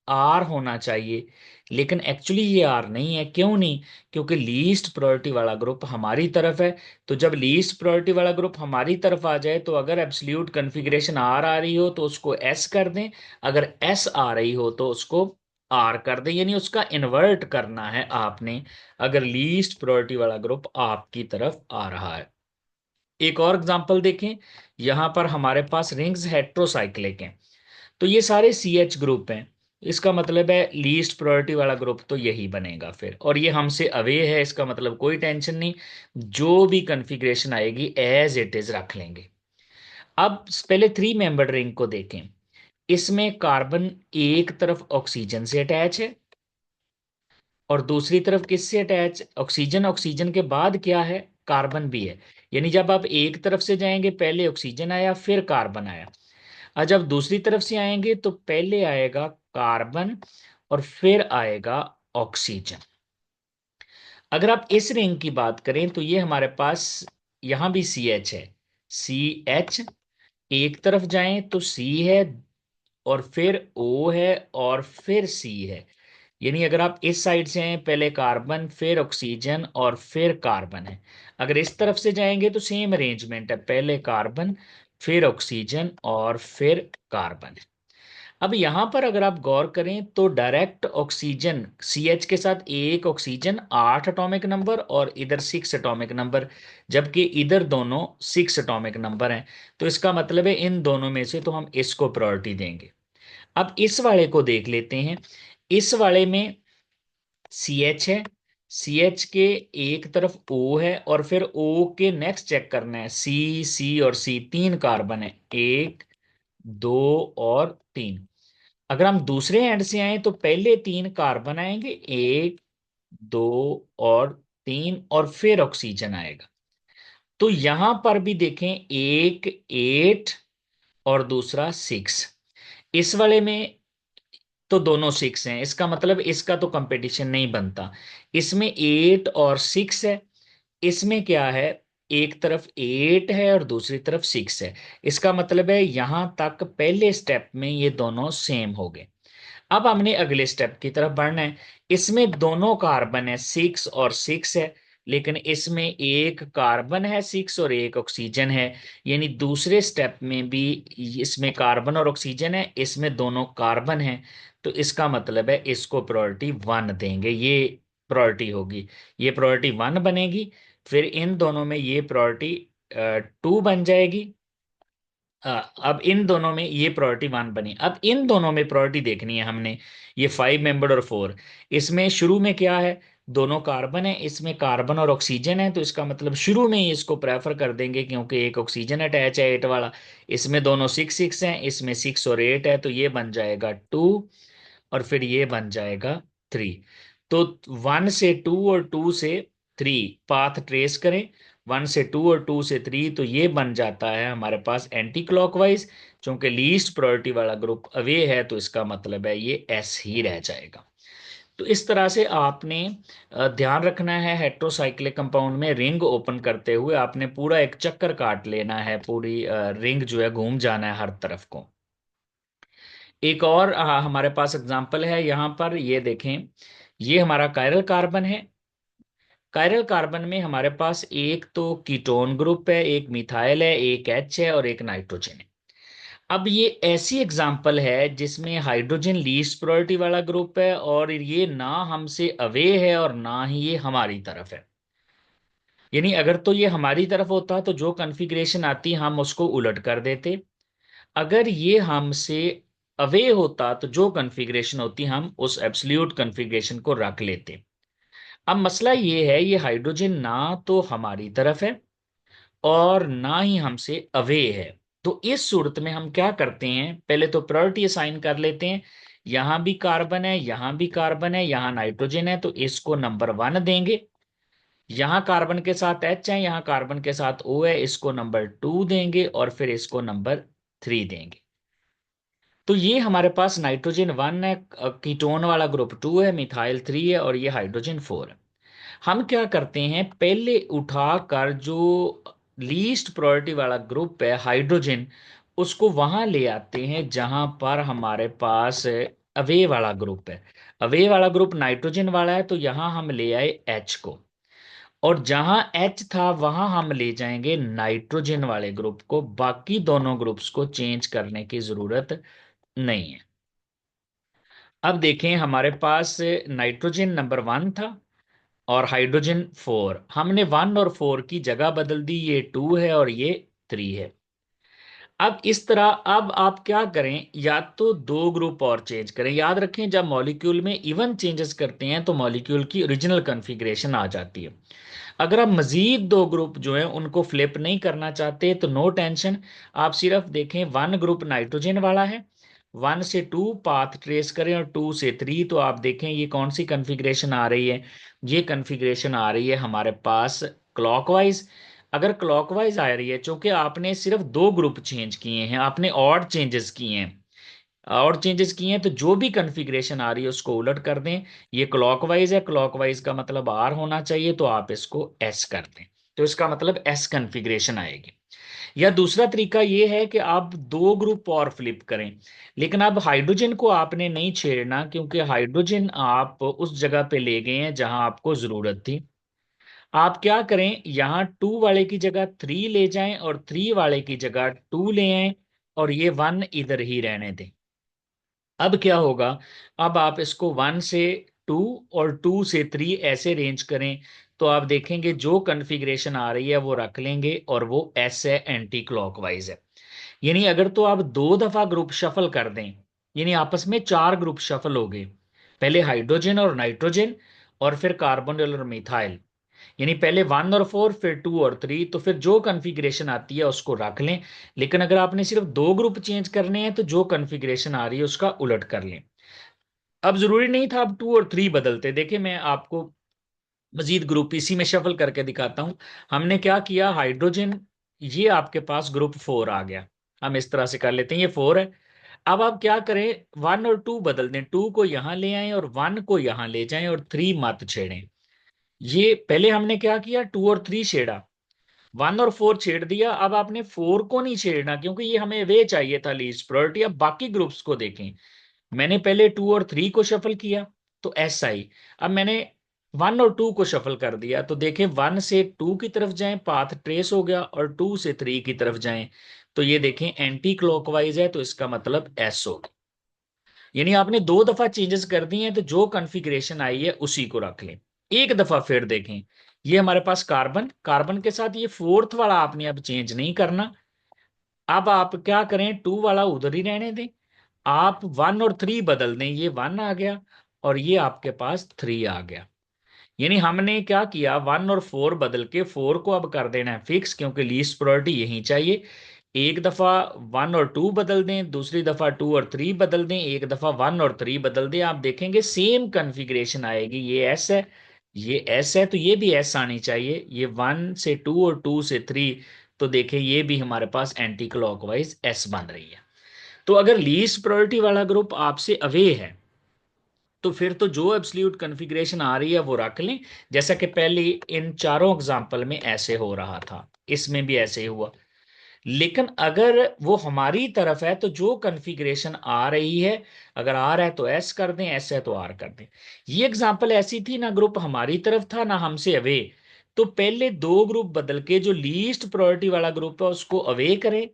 आर होना चाहिए, लेकिन एक्चुअली ये आर नहीं है। क्यों नहीं? क्योंकि लीस्ट प्रायोरिटी वाला ग्रुप हमारी तरफ है। तो जब लीस्ट प्रायोरिटी वाला ग्रुप हमारी तरफ आ जाए, तो अगर एब्सोल्यूट कॉन्फ़िगरेशन आर आ रही हो तो उसको एस कर दें, अगर एस आ रही हो तो उसको आर कर दें, यानी उसका इन्वर्ट करना है आपने, अगर लीस्ट प्रायोरिटी वाला ग्रुप आपकी तरफ आ रहा है। एक और एग्जांपल देखें, यहां पर हमारे पास रिंग्स हेट्रोसाइक्लिक हैं, तो ये सारे सी एच ग्रुप हैं। इसका मतलब है लीस्ट प्रायोरिटी वाला ग्रुप तो यही बनेगा फिर, और ये हमसे अवे है, इसका मतलब कोई टेंशन नहीं, जो भी कॉन्फ़िगरेशन आएगी एज इट इज रख लेंगे। अब पहले 3 मेंबर्ड रिंग को देखें। इसमें कार्बन एक तरफ ऑक्सीजन से अटैच है और दूसरी तरफ किससे अटैच? ऑक्सीजन, ऑक्सीजन के बाद क्या है? कार्बन भी है। यानी जब आप एक तरफ से जाएंगे पहले ऑक्सीजन आया फिर कार्बन आया, और जब दूसरी तरफ से आएंगे तो पहले आएगा कार्बन और फिर आएगा ऑक्सीजन। अगर आप इस रिंग की बात करें तो ये हमारे पास यहां भी सी एच है, सी एच, एक तरफ जाएं तो सी है और फिर ओ है और फिर सी है। यानी अगर आप इस साइड से हैं, पहले कार्बन फिर ऑक्सीजन और फिर कार्बन है। अगर इस तरफ से जाएंगे तो सेम अरेंजमेंट है, पहले कार्बन फिर ऑक्सीजन और फिर कार्बन है। अब यहां पर अगर आप गौर करें तो डायरेक्ट ऑक्सीजन सी एच के साथ एक ऑक्सीजन 8 एटॉमिक नंबर और इधर 6 एटॉमिक नंबर, जबकि इधर दोनों 6 एटॉमिक नंबर हैं। तो इसका मतलब है इन दोनों में से तो हम इसको प्रायोरिटी देंगे। अब इस वाले को देख लेते हैं। इस वाले में सी एच है, सी एच के एक तरफ ओ है और फिर ओ के नेक्स्ट चेक करना है, सी, सी और सी, 3 कार्बन है, 1, 2 और 3। अगर हम दूसरे एंड से आए तो पहले 3 कार्बन आएंगे, 1, 2 और 3, और फिर ऑक्सीजन आएगा। तो यहां पर भी देखें, एक 8 और दूसरा 6। इस वाले में तो दोनों 6 हैं, इसका मतलब इसका तो कंपटीशन नहीं बनता। इसमें 8 और 6 है, इसमें क्या है, एक तरफ 8 है और दूसरी तरफ 6 है। इसका मतलब है यहां तक पहले स्टेप में ये दोनों सेम हो गए। अब हमने अगले स्टेप की तरफ बढ़ना है। इसमें दोनों कार्बन है, 6 और 6 है, लेकिन इसमें एक कार्बन है 6 और एक ऑक्सीजन है। यानी दूसरे स्टेप में भी इसमें कार्बन और ऑक्सीजन है, इसमें दोनों कार्बन है। तो इसका मतलब है इसको प्रायोरिटी 1 देंगे, ये प्रायोरिटी होगी, ये प्रायोरिटी 1 बनेगी। फिर इन दोनों में ये प्रायोरिटी 2 बन जाएगी। अब इन दोनों में ये प्रायोरिटी 1 बनी। अब इन दोनों में प्रायोरिटी देखनी है हमने, ये 5 मेंबर और 4। इसमें शुरू में क्या है, दोनों कार्बन है, इसमें कार्बन और ऑक्सीजन है, तो इसका मतलब शुरू में ही इसको प्रेफर कर देंगे क्योंकि एक ऑक्सीजन अटैच है 8 वाला। इसमें दोनों 6 6 हैं, इसमें 6 और 8 है, तो ये बन जाएगा 2 और फिर ये बन जाएगा 3। तो 1 से 2 और 2 से 3 पाथ ट्रेस करें, 1 से 2 और 2 से 3, तो ये बन जाता है हमारे पास एंटी क्लॉकवाइज। क्योंकि लीस्ट प्रायोरिटी वाला ग्रुप अवे है, तो इसका मतलब है ये एस ही रह जाएगा। तो इस तरह से आपने ध्यान रखना है, हेट्रोसाइक्लिक कंपाउंड में रिंग ओपन करते हुए आपने पूरा एक चक्कर काट लेना है, पूरी रिंग जो है घूम जाना है हर तरफ को। एक और हमारे पास एग्जांपल है यहाँ पर, ये देखें, ये हमारा कायरल कार्बन है। कायरल कार्बन में हमारे पास एक तो कीटोन ग्रुप है, एक मिथाइल है, एक एच है और एक नाइट्रोजन है। अब ये ऐसी एग्जांपल है जिसमें हाइड्रोजन लीस्ट प्रायोरिटी वाला ग्रुप है और ये ना हमसे अवे है और ना ही ये हमारी तरफ है। यानी अगर तो ये हमारी तरफ होता तो जो कॉन्फ़िगरेशन आती हम उसको उलट कर देते। अगर ये हमसे अवे होता तो जो कॉन्फ़िगरेशन होती हम उस एब्सोल्यूट कॉन्फ़िगरेशन को रख लेते। अब मसला ये है, ये हाइड्रोजन ना तो हमारी तरफ है और ना ही हमसे अवे है। तो इस सूरत में हम क्या करते हैं, पहले तो प्रायोरिटी असाइन कर लेते हैं। यहां भी कार्बन है, यहां भी कार्बन है, यहां नाइट्रोजन है, तो इसको नंबर 1 देंगे। यहां कार्बन के साथ एच है, यहां कार्बन के साथ ओ है, इसको नंबर 2 देंगे और फिर इसको नंबर 3 देंगे। तो ये हमारे पास नाइट्रोजन 1 है, कीटोन वाला ग्रुप 2 है, मिथाइल 3 है और ये हाइड्रोजन 4 है। हम क्या करते हैं, पहले उठाकर जो लीस्ट प्रायोरिटी वाला ग्रुप है हाइड्रोजन, उसको वहां ले आते हैं जहां पर हमारे पास अवे वाला ग्रुप है। अवे वाला ग्रुप नाइट्रोजन वाला है, तो यहां हम ले आए एच को, और जहां एच था वहां हम ले जाएंगे नाइट्रोजन वाले ग्रुप को। बाकी दोनों ग्रुप्स को चेंज करने की जरूरत नहीं है। अब देखें, हमारे पास नाइट्रोजन नंबर 1 था और हाइड्रोजन 4, हमने 1 और 4 की जगह बदल दी, ये 2 है और ये 3 है। अब इस तरह अब आप क्या करें, या तो दो ग्रुप और चेंज करें। याद रखें, जब मॉलिक्यूल में इवन चेंजेस करते हैं तो मॉलिक्यूल की ओरिजिनल कॉन्फ़िगरेशन आ जाती है। अगर आप मजीद दो ग्रुप जो हैं उनको फ्लिप नहीं करना चाहते तो नो टेंशन, आप सिर्फ देखें 1 ग्रुप नाइट्रोजन वाला है, 1 से 2 पाथ ट्रेस करें और 2 से 3, तो आप देखें ये कौन सी कॉन्फ़िगरेशन आ रही है। ये कॉन्फ़िगरेशन आ रही है हमारे पास क्लॉकवाइज। अगर क्लॉकवाइज आ रही है, चूंकि आपने सिर्फ दो ग्रुप चेंज किए हैं, आपने और चेंजेस किए हैं, और चेंजेस किए हैं, तो जो भी कॉन्फ़िगरेशन आ रही है उसको उलट कर दें। ये क्लॉकवाइज है, क्लॉकवाइज का मतलब आर होना चाहिए, तो आप इसको एस कर दें, तो इसका मतलब एस कॉन्फ़िगरेशन आएगी। या दूसरा तरीका ये है कि आप दो ग्रुप और फ्लिप करें, लेकिन अब हाइड्रोजन को आपने नहीं छेड़ना क्योंकि हाइड्रोजन आप उस जगह पे ले गए हैं जहां आपको जरूरत थी। आप क्या करें, यहाँ 2 वाले की जगह 3 ले जाएं और 3 वाले की जगह 2 ले आएं और ये 1 इधर ही रहने दें। अब क्या होगा, अब आप इसको 1 से 2 और 2 से 3 ऐसे रेंज करें, तो आप देखेंगे जो कॉन्फ़िगरेशन आ रही है वो रख लेंगे और वो एस है, एंटी क्लॉकवाइज है। यानी अगर तो आप दो दफा ग्रुप शफल कर दें, यानी आपस में 4 ग्रुप शफल हो गए, पहले हाइड्रोजन और नाइट्रोजन और फिर कार्बन और मिथाइल, यानी पहले 1 और 4 फिर 2 और 3, तो फिर जो कॉन्फ़िगरेशन आती है उसको रख लें। लेकिन अगर आपने सिर्फ दो ग्रुप चेंज करने हैं तो जो कॉन्फ़िगरेशन आ रही है उसका उलट कर लें। अब जरूरी नहीं था अब 2 और 3 बदलते, देखिए मैं आपको मजीद ग्रुप इसी में शफल करके दिखाता हूं। हमने क्या किया, हाइड्रोजन, ये आपके पास ग्रुप 4 आ गया। हम इस तरह से कर लेते हैं, ये 4 है। अब आप क्या करें, 1 और 2 बदल दें, 2 को यहां ले आए और 1 को यहां ले जाएं और 3 मत छेड़ें। ये पहले हमने क्या किया, 2 और 3 छेड़ा, 1 और 4 छेड़ दिया, अब आपने 4 को नहीं छेड़ना क्योंकि ये हमें वे चाहिए था लीस्ट प्रायोरिटी। अब बाकी ग्रुप्स को देखें, मैंने पहले 2 और 3 को शफल किया तो एस आई, अब मैंने 1 और 2 को शफल कर दिया तो देखें 1 से 2 की तरफ जाएं, पाथ ट्रेस हो गया, और 2 से 3 की तरफ जाएं तो ये देखें एंटी क्लॉकवाइज है, तो इसका मतलब एस हो। यानी आपने 2 दफा चेंजेस कर दिए हैं तो जो कॉन्फ़िगरेशन आई है उसी को रख लें। एक दफा फिर देखें, ये हमारे पास कार्बन, कार्बन के साथ ये फोर्थ वाला आपने अब चेंज नहीं करना। अब आप क्या करें, 2 वाला उधर ही रहने दें, आप 1 और 3 बदल दें, ये 1 आ गया और ये आपके पास 3 आ गया। यानी हमने क्या किया, 1 और 4 बदल के 4 को अब कर देना है फिक्स क्योंकि लीस्ट प्रायोरिटी यही चाहिए। एक दफा 1 और 2 बदल दें, दूसरी दफा 2 और 3 बदल दें, एक दफा 1 और 3 बदल दें, आप देखेंगे सेम कॉन्फ़िगरेशन आएगी। ये एस है, ये एस है, तो ये भी एस आनी चाहिए। ये 1 से 2 और 2 से 3, तो देखें ये भी हमारे पास एंटी क्लॉकवाइज एस बन रही है। तो अगर लीस्ट प्रायोरिटी वाला ग्रुप आपसे अवे है तो फिर तो जो एब्सोल्यूट कॉन्फ़िगरेशन आ रही है वो रख लें, जैसा कि पहले इन चारों एग्जांपल में ऐसे हो रहा था, इसमें भी ऐसे ही हुआ। लेकिन अगर वो हमारी तरफ है तो जो कॉन्फ़िगरेशन आ रही है, अगर आर है तो एस कर दें, एस है तो आर कर दें। ये एग्जांपल ऐसी थी ना ग्रुप हमारी तरफ था ना हमसे अवे, तो पहले 2 ग्रुप बदल के जो लीस्ट प्रायोरिटी वाला ग्रुप है उसको अवे करें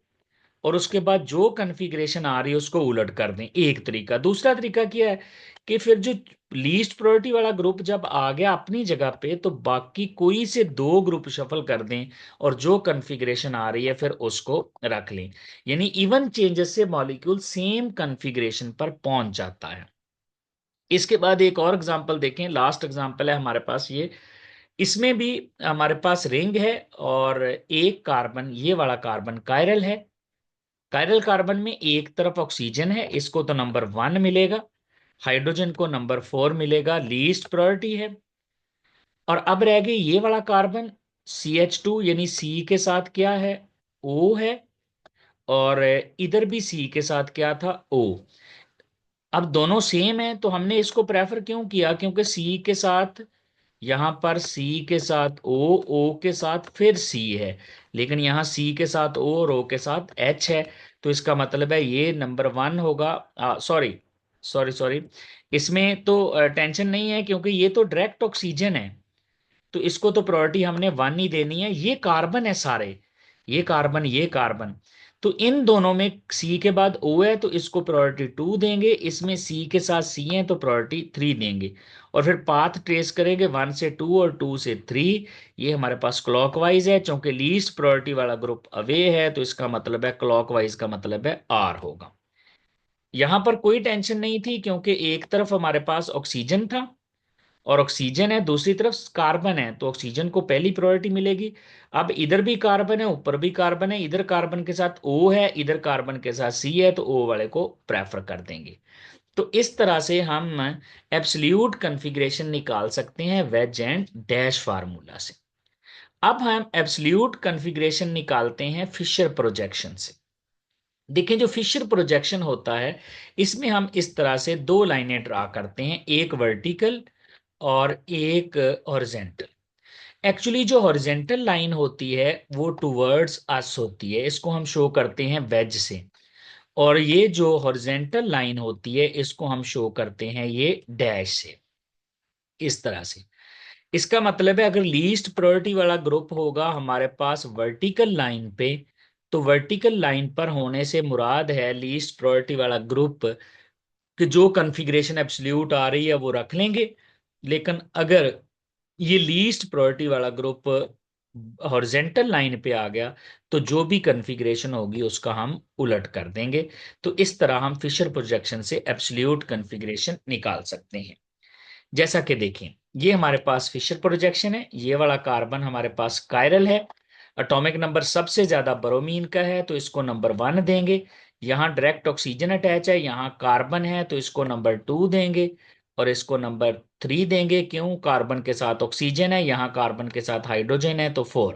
और उसके बाद जो कॉन्फ़िगरेशन आ रही है उसको उलट कर दें, एक तरीका। दूसरा तरीका क्या है कि फिर जो लीस्ट प्रायोरिटी वाला ग्रुप जब आ गया अपनी जगह पे तो बाकी कोई से 2 ग्रुप शफल कर दें और जो कॉन्फ़िगरेशन आ रही है फिर उसको रख लें। यानी इवन चेंजेस से मॉलिक्यूल सेम कॉन्फ़िगरेशन पर पहुंच जाता है। इसके बाद एक और एग्जांपल देखें, लास्ट एग्जांपल है हमारे पास ये। इसमें भी हमारे पास रिंग है और एक कार्बन, ये वाला कार्बन कायरल है। कायरल कार्बन में एक तरफ ऑक्सीजन है, इसको तो नंबर 1 मिलेगा, हाइड्रोजन को नंबर 4 मिलेगा, लीस्ट प्रायोरिटी है। और अब रह गई ये वाला कार्बन CH2, यानी सी के साथ क्या है, O है, और इधर भी सी के साथ क्या था, O। अब दोनों सेम है तो हमने इसको प्रेफर क्यों किया, क्योंकि सी के साथ, यहां पर सी के साथ ओ के साथ फिर सी है, लेकिन यहाँ सी के साथ ओ और ओ के साथ एच है, तो इसका मतलब है ये नंबर 1 होगा। सॉरी सॉरी सॉरी, इसमें तो टेंशन नहीं है क्योंकि ये तो डायरेक्ट ऑक्सीजन है, तो इसको तो प्रायोरिटी हमने 1 ही देनी है। ये कार्बन है सारे, ये कार्बन ये कार्बन, तो इन दोनों में सी के बाद ओ है तो इसको प्रायोरिटी 2 देंगे, इसमें सी के साथ सी है तो प्रायोरिटी 3 देंगे। और फिर पाथ ट्रेस करेंगे 1 से 2 और 2 से 3। ये हमारे पास क्लॉकवाइज है, क्योंकि लीस्ट प्रायोरिटी वाला ग्रुप अवे है तो इसका मतलब है क्लॉकवाइज का मतलब है आर होगा। यहां पर कोई टेंशन नहीं थी क्योंकि एक तरफ हमारे पास ऑक्सीजन था और ऑक्सीजन है, दूसरी तरफ कार्बन है, तो ऑक्सीजन को पहली प्रायोरिटी मिलेगी। अब इधर भी कार्बन है, ऊपर भी कार्बन है, इधर कार्बन के साथ O है, इधर कार्बन के साथ C है, तो O वाले को प्रेफर कर देंगे। तो इस तरह से हम एब्सोल्यूट कॉन्फ़िगरेशन निकाल सकते हैं वेज एंड डैश फार्मूला से। अब हम एब्सोल्यूट कॉन्फ़िगरेशन निकालते हैं फिशर प्रोजेक्शन से। देखिए जो फिशर प्रोजेक्शन होता है इसमें हम इस तरह से 2 लाइनें ड्रा करते हैं, एक वर्टिकल और एक हॉरिजेंटल। एक्चुअली जो हॉरिजेंटल लाइन होती है वो टुवर्ड्स अस होती है, इसको हम शो करते हैं वेज से। और ये जो हॉरिजेंटल लाइन होती है इसको हम शो करते हैं ये डैश से, इस तरह से। इसका मतलब है अगर लीस्ट प्रायोरिटी वाला ग्रुप होगा हमारे पास वर्टिकल लाइन पे, तो वर्टिकल लाइन पर होने से मुराद है लीस्ट प्रायोरिटी वाला ग्रुप कि जो कॉन्फ़िगरेशन एब्सोल्यूट आ रही है वो रख लेंगे। लेकिन अगर ये लीस्ट प्रायोरिटी वाला ग्रुप हॉरिजेंटल लाइन पे आ गया तो जो भी कॉन्फ़िगरेशन होगी उसका हम उलट कर देंगे। तो इस तरह हम फिशर प्रोजेक्शन से एब्सोल्यूट कॉन्फ़िगरेशन निकाल सकते हैं। जैसा कि देखें ये हमारे पास फिशर प्रोजेक्शन है, ये वाला कार्बन हमारे पास कायरल है, एटॉमिक नंबर सबसे ज्यादा ब्रोमीन का है तो इसको नंबर 1 देंगे। यहाँ डायरेक्ट ऑक्सीजन अटैच है, यहाँ कार्बन है तो इसको नंबर 2 देंगे और इसको नंबर 3 देंगे। क्यों, कार्बन के साथ ऑक्सीजन है, यहाँ कार्बन के साथ हाइड्रोजन है तो 4।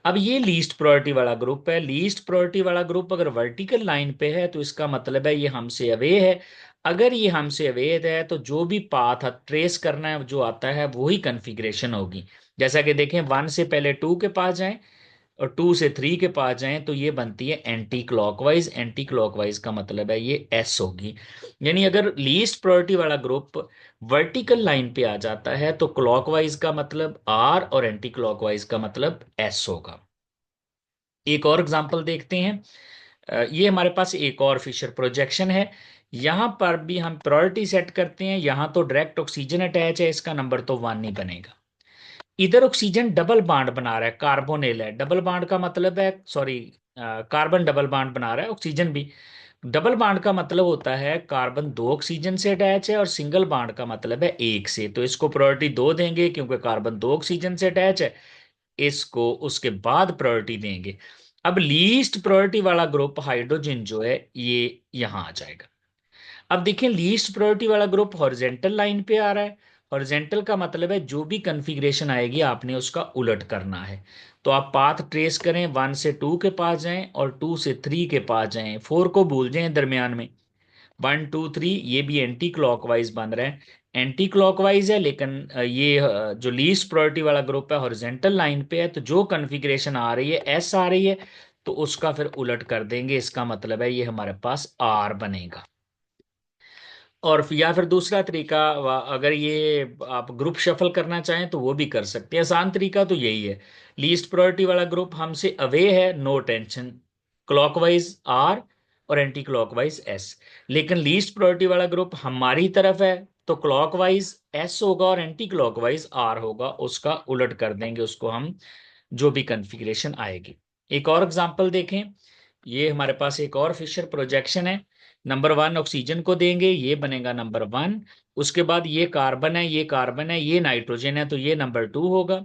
अब ये लीस्ट प्रायोरिटी वाला ग्रुप है, लीस्ट प्रायोरिटी वाला ग्रुप अगर वर्टिकल लाइन पे है तो इसका मतलब है ये हमसे अवे है। अगर ये हमसे अवेद है तो जो भी पाथ ट्रेस करना है जो आता है वही कॉन्फ़िगरेशन होगी। जैसा कि देखें 1 से पहले 2 के पास जाएं, और 2 से 3 के पास जाएं तो ये बनती है एंटी क्लॉकवाइज। एंटी क्लॉकवाइज का मतलब है ये एस होगी। यानी अगर लीस्ट प्रायोरिटी वाला ग्रुप वर्टिकल लाइन पे आ जाता है तो क्लॉकवाइज का मतलब आर और एंटी क्लॉकवाइज का मतलब एस होगा। एक और एग्जांपल देखते हैं। ये हमारे पास एक और फिशर प्रोजेक्शन है। यहां पर भी हम प्रायोरिटी सेट करते हैं। यहां तो डायरेक्ट ऑक्सीजन अटैच है, इसका नंबर तो 1 नहीं बनेगा। इधर ऑक्सीजन डबल बॉन्ड बना रहा है, कार्बोनिल है। डबल बॉन्ड का मतलब है, सॉरी, कार्बन डबल बॉन्ड बना रहा है, ऑक्सीजन भी। डबल बॉन्ड का मतलब होता है कार्बन दो ऑक्सीजन से अटैच है, और सिंगल बॉन्ड का मतलब है एक से। तो इसको प्रायोरिटी 2 देंगे क्योंकि कार्बन दो ऑक्सीजन से अटैच है। इसको उसके बाद प्रायोरिटी देंगे। अब लीस्ट प्रायोरिटी वाला ग्रुप हाइड्रोजन जो है ये यहां आ जाएगा। अब देखिए लीस्ट प्रायोरिटी वाला ग्रुप हॉरिजेंटल लाइन पे आ रहा है। हॉरिजेंटल का मतलब है जो भी कॉन्फ़िगरेशन आएगी आपने उसका उलट करना है। तो आप पाथ ट्रेस करें, 1 से 2 के पास जाएं और 2 से 3 के पास जाएं, 4 को भूल जाएं दरमियान में। 1 2 3 ये भी एंटी क्लॉकवाइज बन रहा है। एंटी क्लॉकवाइज है लेकिन ये जो लीस्ट प्रायोरिटी वाला ग्रुप है हॉरिजेंटल लाइन पे है, तो जो कॉन्फ़िगरेशन आ रही है एस आ रही है, तो उसका फिर उलट कर देंगे। इसका मतलब है ये हमारे पास आर बनेगा। और या फिर दूसरा तरीका, अगर ये आप ग्रुप शफल करना चाहें तो वो भी कर सकते हैं। आसान तरीका तो यही है। लीस्ट प्रायोरिटी वाला ग्रुप हमसे अवे है, नो टेंशन, क्लॉकवाइज आर और एंटी क्लॉकवाइज एस। लेकिन लीस्ट प्रायोरिटी वाला ग्रुप हमारी तरफ है तो क्लॉकवाइज एस होगा और एंटी क्लॉकवाइज आर होगा, उसका उलट कर देंगे उसको हम, जो भी कन्फिग्रेशन आएगी। एक और एग्जांपल देखें। ये हमारे पास एक और फिशर प्रोजेक्शन है। नंबर 1 ऑक्सीजन को देंगे, ये बनेगा नंबर 1। उसके बाद ये कार्बन है, ये कार्बन है, ये नाइट्रोजन है, तो ये नंबर 2 होगा।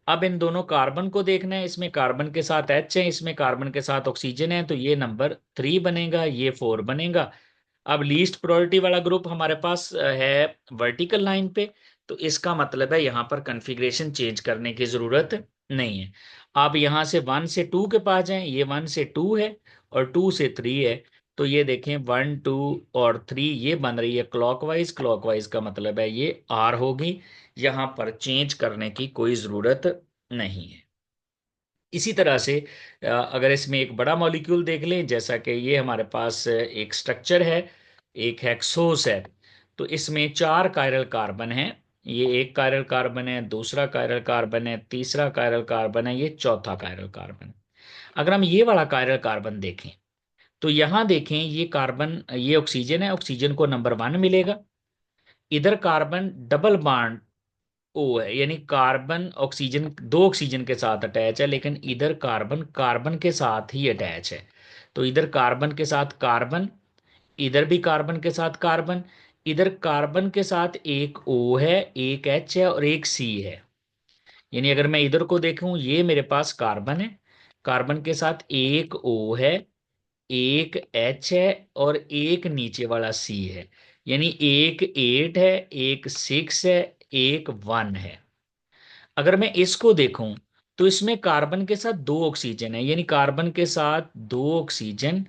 अब इन दोनों कार्बन को देखना है, इसमें कार्बन के साथ एच है, इसमें कार्बन के साथ ऑक्सीजन है, तो ये नंबर 3 बनेगा, ये 4 बनेगा। अब लीस्ट प्रायोरिटी वाला ग्रुप हमारे पास है वर्टिकल लाइन पे, तो इसका मतलब है यहां पर कॉन्फ़िगरेशन चेंज करने की जरूरत नहीं है। आप यहां से 1 से 2 के पास जाएं, ये 1 से 2 है और 2 से 3 है, तो ये देखें 1 2 और 3 ये बन रही है क्लॉकवाइज। क्लॉकवाइज का मतलब है ये आर होगी। यहां पर चेंज करने की कोई जरूरत नहीं है। इसी तरह से अगर इसमें एक बड़ा मॉलिक्यूल देख लें, जैसा कि ये हमारे पास एक स्ट्रक्चर है, एक हेक्सोस है, तो इसमें 4 कायरल कार्बन है। ये एक कायरल कार्बन है, दूसरा कायरल कार्बन है, तीसरा कायरल कार्बन है, ये चौथा कायरल कार्बन। अगर हम ये वाला कायरल कार्बन देखें तो यहां देखें ये कार्बन, ये ऑक्सीजन है, ऑक्सीजन को नंबर 1 मिलेगा। इधर कार्बन डबल बॉन्ड ओ है, यानी कार्बन ऑक्सीजन दो ऑक्सीजन के साथ अटैच है, लेकिन इधर कार्बन कार्बन के साथ ही अटैच है। तो इधर कार्बन के साथ कार्बन, इधर भी कार्बन के साथ कार्बन। इधर कार्बन के साथ एक O है, एक H है और एक C है। यानी अगर मैं इधर को देखूं, ये मेरे पास कार्बन है, कार्बन के साथ एक O है, एक H है और एक नीचे वाला C है। यानी एक 8 है, एक 6 है, एक 1 है। अगर मैं इसको देखूं तो इसमें कार्बन के साथ दो ऑक्सीजन है, यानी कार्बन के साथ दो ऑक्सीजन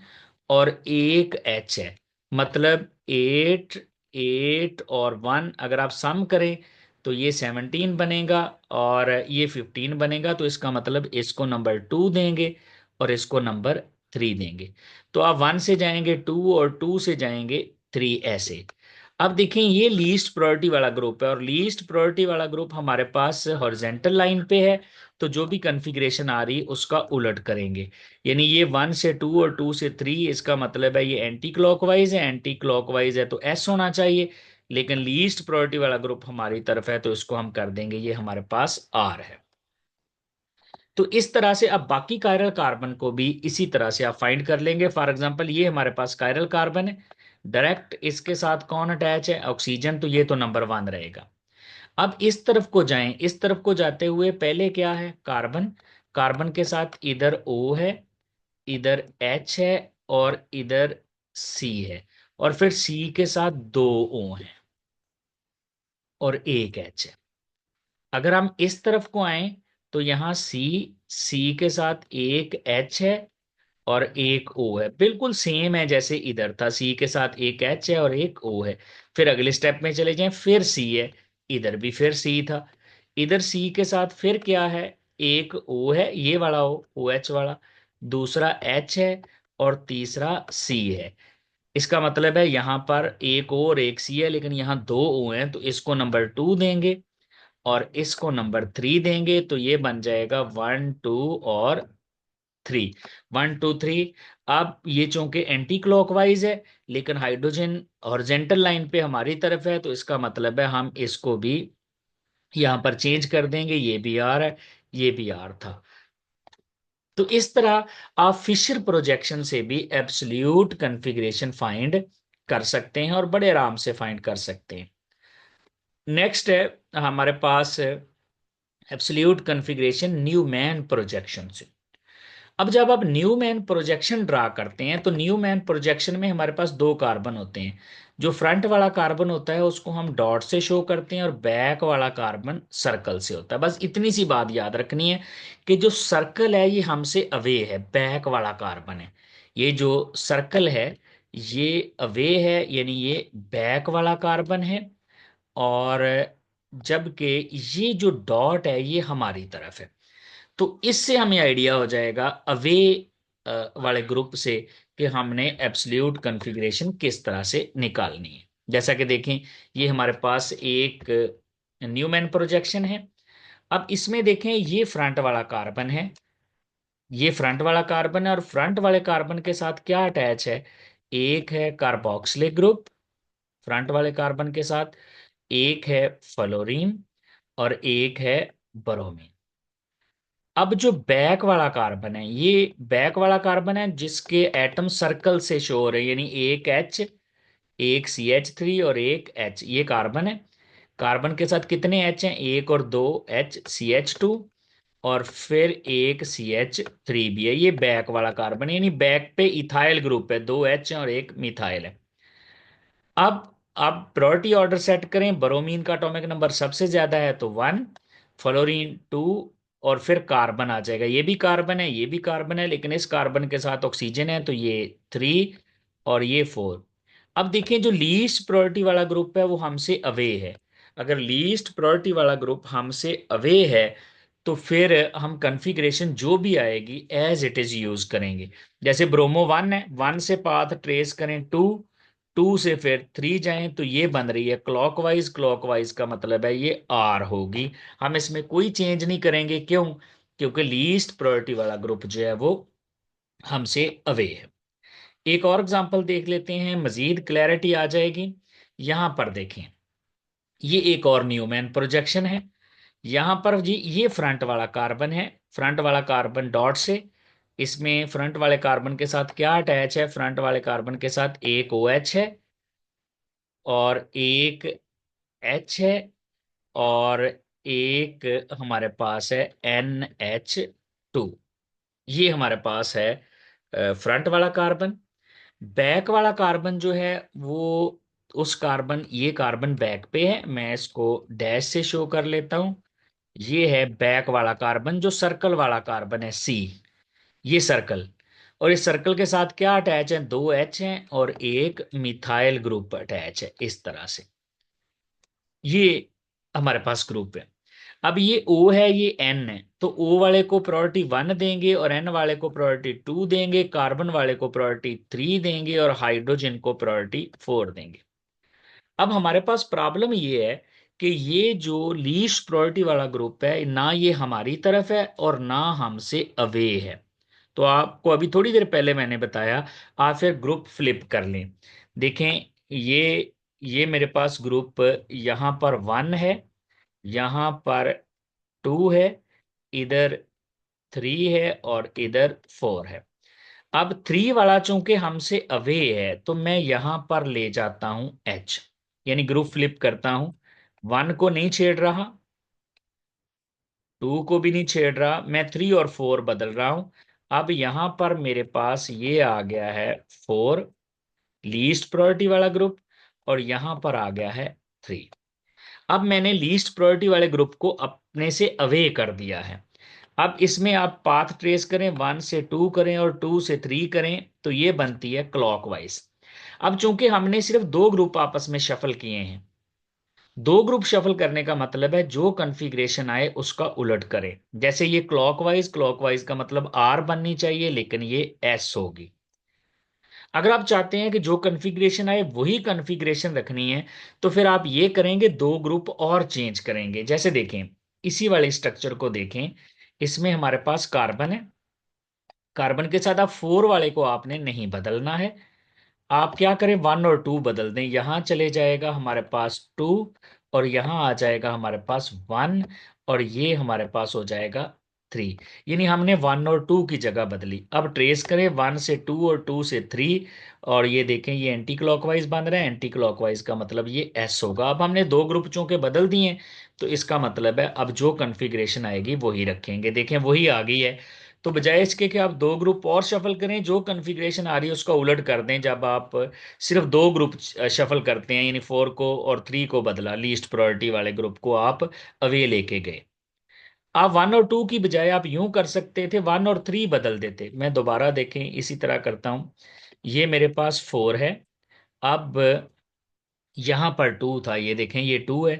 और एक एच है। मतलब 8 8 और 1 अगर आप सम करें तो ये 17 बनेगा और ये 15 बनेगा। तो इसका मतलब इसको नंबर 2 देंगे और इसको नंबर 3 देंगे। तो आप 1 से जाएंगे 2 और 2 से जाएंगे 3, ऐसे। अब देखें ये लीस्ट प्रायोरिटी वाला ग्रुप है और लीस्ट प्रायोरिटी वाला ग्रुप हमारे पास हॉरिजेंटल लाइन पे है, तो जो भी कन्फिग्रेशन आ रही उसका उलट करेंगे। यानी ये 1 से 2 और 2 से 3, इसका मतलब है ये एंटी क्लॉकवाइज है। एंटी क्लॉकवाइज है तो एस होना चाहिए, लेकिन लीस्ट प्रायोरिटी वाला ग्रुप हमारी तरफ है तो इसको हम कर देंगे, ये हमारे पास आर है। तो इस तरह से अब बाकी कायरल कार्बन को भी इसी तरह से आप फाइंड कर लेंगे। फॉर एग्जांपल ये हमारे पास कायरल कार्बन है, डायरेक्ट इसके साथ कौन अटैच है, ऑक्सीजन, तो ये तो नंबर 1 रहेगा। अब इस तरफ को जाएं, इस तरफ को जाते हुए पहले क्या है, कार्बन, कार्बन के साथ इधर O है, इधर H है और इधर C है, और फिर C के साथ दो O है और एक H है। अगर हम इस तरफ को आए तो यहाँ C के साथ एक H है और एक O है, बिल्कुल सेम है जैसे इधर था, C के साथ एक H है और एक O है। फिर अगले स्टेप में चले जाएं, फिर C है, इधर भी फिर C था, इधर C के साथ फिर क्या है, एक O है, ये वाला O, OH वाला, दूसरा H है, और तीसरा C है। इसका मतलब है यहां पर एक O और एक C है, लेकिन यहाँ दो O हैं, तो इसको नंबर 2 देंगे और इसको नंबर 3 देंगे, तो ये बन जाएगा 1 2 और 3, 1 2 3। अब ये चूंकि एंटी क्लॉकवाइज है, लेकिन हाइड्रोजन हॉरिजेंटल लाइन पे हमारी तरफ है, तो इसका मतलब है हम इसको भी यहां पर चेंज कर देंगे, ये भी आर है, ये भी आर था। तो इस तरह आप फिशर प्रोजेक्शन से भी एब्सोल्यूट कॉन्फ़िगरेशन फाइंड कर सकते हैं और बड़े आराम से फाइंड कर सकते हैं। नेक्स्ट है हमारे पास एब्सोल्यूट कॉन्फ़िगरेशन न्यूमैन प्रोजेक्शन से। अब जब आप न्यूमैन प्रोजेक्शन ड्रा करते हैं, तो न्यूमैन प्रोजेक्शन में हमारे पास दो कार्बन होते हैं। जो फ्रंट वाला कार्बन होता है उसको हम डॉट से शो करते हैं, और बैक वाला कार्बन सर्कल से होता है। बस इतनी सी बात याद रखनी है कि जो सर्कल है ये हमसे अवे है, बैक वाला कार्बन है। ये जो सर्कल है ये अवे है, यानी ये बैक वाला कार्बन है। और जबकि ये जो डॉट है ये हमारी तरफ है। तो इससे हमें आइडिया हो जाएगा अवे वाले ग्रुप से कि हमने एब्सोल्यूट कॉन्फ़िगरेशन किस तरह से निकालनी है। जैसा कि देखें, ये हमारे पास एक न्यूमैन प्रोजेक्शन है। अब इसमें देखें, ये फ्रंट वाला कार्बन है, ये फ्रंट वाला कार्बन है, और फ्रंट वाले कार्बन के साथ क्या अटैच है? एक है कार्बोक्सिलिक ग्रुप फ्रंट वाले कार्बन के साथ, एक है फ्लोरीन, और एक है ब्रोमीन। अब जो बैक वाला कार्बन है, ये बैक वाला कार्बन है जिसके एटम सर्कल से शो हो रहे हैं, यानी एक H, एक CH3 और एक H, ये कार्बन है। कार्बन के साथ कितने H हैं? एक और दो H, CH2, और फिर एक CH3 भी है। ये बैक वाला कार्बन है, यानी बैक पे इथाइल ग्रुप है, दो H हैं और एक मिथाइल है। अब प्रायोरिटी ऑर्डर सेट करें। ब्रोमीन का एटॉमिक नंबर सबसे ज्यादा है तो 1, फ्लोरीन 2, और फिर कार्बन आ जाएगा। ये भी कार्बन है, ये भी कार्बन है, लेकिन इस कार्बन के साथ ऑक्सीजन है, तो ये 3 और ये 4। अब देखिए, जो लीस्ट प्रायोरिटी वाला ग्रुप है वो हमसे अवे है। अगर लीस्ट प्रायोरिटी वाला ग्रुप हमसे अवे है, तो फिर हम कॉन्फ़िगरेशन जो भी आएगी एज इट इज यूज करेंगे। जैसे ब्रोमो 1 है, 1 से पाथ ट्रेस करें 2, 2 से फिर 3 जाएं, तो ये बन रही है क्लॉकवाइज। क्लॉकवाइज का मतलब है ये आर होगी। हम इसमें कोई चेंज नहीं करेंगे, क्यों? क्योंकि लीस्ट प्रायोरिटी वाला ग्रुप जो है वो हमसे अवे है। एक और एग्जांपल देख लेते हैं, मजीद क्लैरिटी आ जाएगी। यहां पर देखें, ये एक और न्यूमैन प्रोजेक्शन है। यहां पर जी ये फ्रंट वाला कार्बन है, फ्रंट वाला कार्बन डॉट से। इसमें फ्रंट वाले कार्बन के साथ क्या अटैच है? फ्रंट वाले कार्बन के साथ एक OH है, और एक H है, और एक हमारे पास है NH2। ये हमारे पास है फ्रंट वाला कार्बन। बैक वाला कार्बन जो है वो उस कार्बन ये कार्बन बैक पे है, मैं इसको डैश से शो कर लेता हूं। ये है बैक वाला कार्बन, जो सर्कल वाला कार्बन है C, ये सर्कल। और इस सर्कल के साथ क्या अटैच है? दो H हैं और एक मिथाइल ग्रुप अटैच है, इस तरह से। ये हमारे पास ग्रुप है। अब ये O है, ये N है, तो O वाले को प्रायोरिटी 1 देंगे और N वाले को प्रायोरिटी 2 देंगे, कार्बन वाले को प्रायोरिटी 3 देंगे, और हाइड्रोजन को प्रायोरिटी 4 देंगे। अब हमारे पास प्रॉब्लम ये है कि ये जो लीस्ट प्रायोरिटी वाला ग्रुप है, ना ये हमारी तरफ है और ना हमसे अवे है। तो आपको अभी थोड़ी देर पहले मैंने बताया, आप फिर ग्रुप फ्लिप कर लें। देखें, ये मेरे पास ग्रुप यहाँ पर 1 है, यहाँ पर 2 है, इधर 3 है, और इधर 4 है। अब 3 वाला चूंकि हमसे अवे है, तो मैं यहां पर ले जाता हूं H, यानी ग्रुप फ्लिप करता हूं। 1 को नहीं छेड़ रहा, 2 को भी नहीं छेड़ रहा, मैं 3 और 4 बदल रहा हूं। अब यहां पर मेरे पास ये आ गया है 4, लीस्ट प्रायोरिटी वाला ग्रुप, और यहां पर आ गया है 3। अब मैंने लीस्ट प्रायोरिटी वाले ग्रुप को अपने से अवे कर दिया है। अब इसमें आप पाथ ट्रेस करें, 1 से 2 करें और 2 से 3 करें, तो ये बनती है क्लॉकवाइज। अब चूंकि हमने सिर्फ दो ग्रुप आपस में शफल किए हैं, दो ग्रुप शफल करने का मतलब है जो कॉन्फ़िगरेशन आए उसका उलट करें। जैसे ये क्लॉकवाइज, क्लॉकवाइज का मतलब आर बननी चाहिए लेकिन ये एस होगी। अगर आप चाहते हैं कि जो कॉन्फ़िगरेशन आए वही कॉन्फ़िगरेशन रखनी है, तो फिर आप ये करेंगे, दो ग्रुप और चेंज करेंगे। जैसे देखें, इसी वाले स्ट्रक्चर को देखें, इसमें हमारे पास कार्बन है, कार्बन के साथ आप फोर वाले को आपने नहीं बदलना है। आप क्या करें, वन और टू बदल दें। यहां चले जाएगा हमारे पास टू, और यहां आ जाएगा हमारे पास वन, और ये हमारे पास हो जाएगा थ्री। यानी हमने वन और टू की जगह बदली। अब ट्रेस करें वन से टू और टू से थ्री, और ये देखें ये एंटी क्लॉकवाइज बन रहा है। एंटी क्लॉकवाइज का मतलब ये एस होगा। अब हमने दो ग्रुप चूंकि बदल दिए हैं, तो इसका मतलब है अब जो कन्फिग्रेशन आएगी वही रखेंगे। देखें वही आ गई है। तो बजाय इसके कि आप दो ग्रुप और शफल करें, जो कन्फिग्रेशन आ रही है उसका उलट कर दें। जब आप सिर्फ दो ग्रुप शफल करते हैं, यानी फोर को और थ्री को बदला, लीस्ट प्रायोरिटी वाले ग्रुप को आप अवे लेके गए। आप वन और टू की बजाय आप यूं कर सकते थे, वन और थ्री बदल देते। मैं दोबारा देखें इसी तरह करता हूं। ये मेरे पास फोर है, अब यहां पर टू था, ये देखें ये टू है,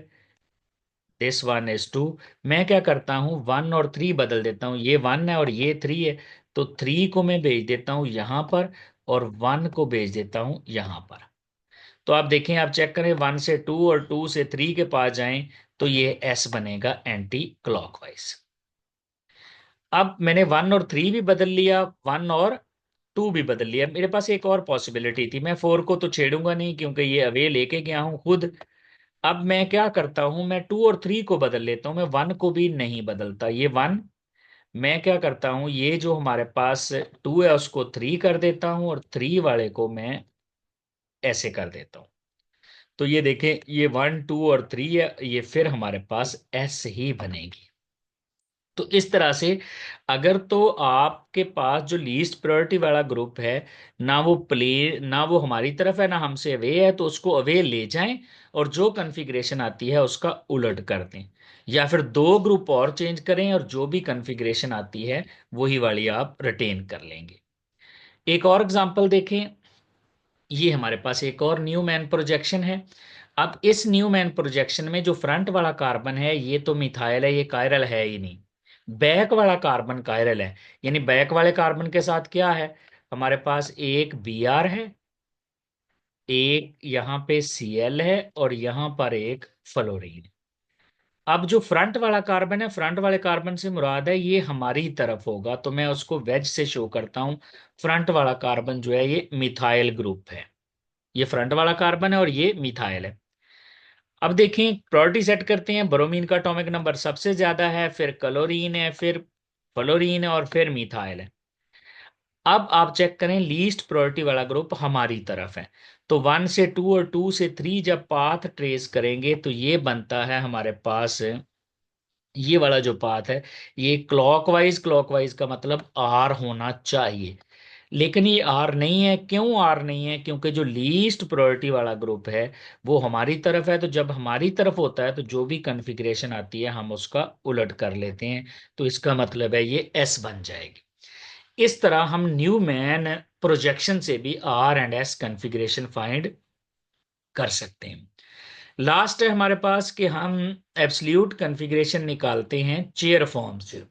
दिस वन इज टू। मैं क्या करता हूं, वन और थ्री बदल देता हूं, ये वन है और ये थ्री है, तो थ्री को मैं भेज देता हूं यहां पर, और वन को भेज देता हूं यहां पर। तो आप देखें, आप चेक करें, वन से टू और टू से थ्री के पास जाएं, तो ये एस बनेगा एंटी क्लॉकवाइज। अब मैंने वन और थ्री भी बदल लिया, वन और टू भी बदल लिया। मेरे पास एक और पॉसिबिलिटी थी, मैं फोर को तो छेड़ूंगा नहीं क्योंकि ये अवे लेके गया हूं खुद। अब मैं क्या करता हूं, मैं टू और थ्री को बदल लेता हूं, मैं वन को भी नहीं बदलता। ये वन, मैं क्या करता हूं, ये जो हमारे पास टू है उसको थ्री कर देता हूं, और थ्री वाले को मैं ऐसे कर देता हूं। तो ये देखें, ये वन टू और थ्री है, ये फिर हमारे पास एस ही बनेगी। तो इस तरह से अगर तो आपके पास जो लीस्ट प्रायोरिटी वाला ग्रुप है, ना वो प्ले, ना वो हमारी तरफ है ना हमसे अवे है, तो उसको अवे ले जाएं और जो कॉन्फ़िगरेशन आती है उसका उलट कर दें। या फिर दो ग्रुप और चेंज करें और जो भी कॉन्फ़िगरेशन आती है वही वाली आप रिटेन कर लेंगे। एक और एग्जांपल देखें। ये हमारे पास एक और न्यू मैन प्रोजेक्शन है। अब इस न्यू मैन प्रोजेक्शन में जो फ्रंट वाला कार्बन है ये तो मिथाइल है, ये कायरल है ही नहीं। बैक वाला कार्बन कायरल है। यानी बैक वाले कार्बन के साथ क्या है, हमारे पास एक बी आर है, एक यहाँ पे सी एल है, और यहाँ पर एक फ्लोरीन। अब जो फ्रंट वाला कार्बन है, फ्रंट वाले कार्बन से मुराद है ये हमारी तरफ होगा, तो मैं उसको वेज से शो करता हूं। फ्रंट वाला कार्बन जो है ये मिथाइल ग्रुप है, ये फ्रंट वाला कार्बन है और ये मिथाइल है। अब देखें, प्रायोरिटी सेट करते हैं। ब्रोमीन का एटॉमिक नंबर सबसे ज्यादा है, फिर क्लोरीन है, फिर फ्लोरीन है, और फिर मिथाइल है। अब आप चेक करें, लीस्ट प्रायोरिटी वाला ग्रुप हमारी तरफ है। तो वन से टू और टू से थ्री जब पाथ ट्रेस करेंगे तो ये बनता है हमारे पास, ये वाला जो पाथ है ये क्लॉकवाइज, क्लॉकवाइज का मतलब आर होना चाहिए। लेकिन ये आर नहीं है। क्यों आर नहीं है? क्योंकि जो लीस्ट प्रायोरिटी वाला ग्रुप है वो हमारी तरफ है। तो जब हमारी तरफ होता है तो जो भी कॉन्फ़िगरेशन आती है हम उसका उलट कर लेते हैं। तो इसका मतलब है ये एस बन जाएगी। इस तरह हम न्यू मैन प्रोजेक्शन से भी R and S configuration find कर सकते हैं। लास्ट है हमारे पास कि हम एब्सल्यूट कॉन्फ़िगरेशन निकालते हैं चेयर फॉर्म से।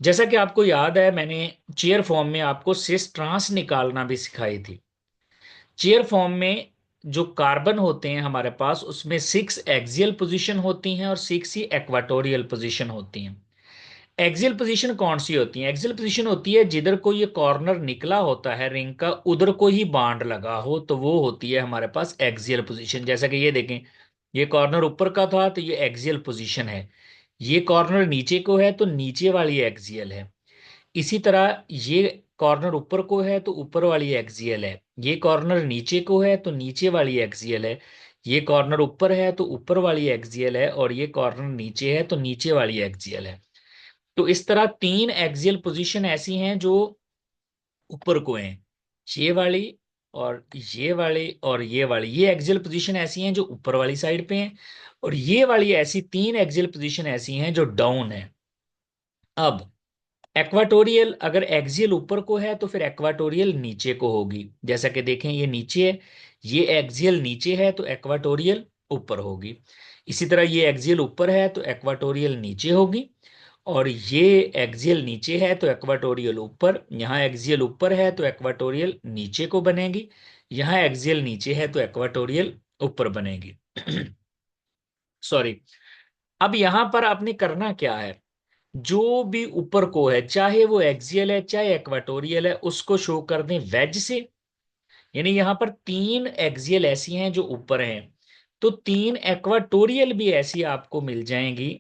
जैसा कि आपको याद है, मैंने चेयर फॉर्म में आपको सिस ट्रांस निकालना भी सिखाई थी। चेयर फॉर्म में जो कार्बन होते हैं हमारे पास, उसमें सिक्स एक्सियल पोजीशन होती हैं और सिक्स ही इक्वेटोरियल पोजीशन होती हैं। एक्सियल पोजीशन कौन सी होती है? एक्सियल पोजीशन होती है जिधर को ये कॉर्नर निकला होता है रिंग का, उधर को ही बांड लगा हो, तो वो होती है हमारे पास एक्सियल पोजीशन। जैसा कि ये देखें, ये कॉर्नर ऊपर का था तो ये एक्सियल पोजीशन है। ये कॉर्नर नीचे को है तो नीचे वाली एक्सियल है। इसी तरह ये कॉर्नर ऊपर को है तो ऊपर वाली एक्सियल है, ये कॉर्नर नीचे को है तो नीचे वाली एक्सियल है, ये कॉर्नर ऊपर है तो ऊपर वाली एक्सियल है, और ये कॉर्नर नीचे है तो नीचे वाली एक्सियल है। तो इस तरह तीन एक्सियल पोजीशन ऐसी हैं जो ऊपर को हैं, ये वाली और ये वाली और ये वाली। ये एक्सियल पोजीशन ऐसी हैं जो ऊपर वाली साइड पे हैं, और ये वाली ऐसी तीन एक्सियल पोजीशन ऐसी हैं जो डाउन है। अब एक्वाटोरियल, अगर एक्सियल ऊपर को है तो फिर एक्वाटोरियल नीचे को होगी। जैसा कि देखें ये नीचे है, ये एक्सियल नीचे है तो एक्वाटोरियल ऊपर होगी। इसी तरह ये एक्सियल ऊपर है तो इक्वाटोरियल नीचे होगी, और ये एक्सियल नीचे है तो इक्वाटोरियल ऊपर, यहाँ एक्सियल ऊपर है तो इक्वाटोरियल नीचे को बनेगी, यहाँ एक्सियल नीचे है तो इक्वाटोरियल ऊपर बनेगी। सॉरी। अब यहां पर आपने करना क्या है, जो भी ऊपर को है, चाहे वो एक्सियल है चाहे इक्वाटोरियल है, उसको शो कर दें वेज से। यानी यहां पर 3 एक्सियल ऐसी हैं जो ऊपर हैं, तो 3 इक्वाटोरियल भी ऐसी आपको मिल जाएंगी,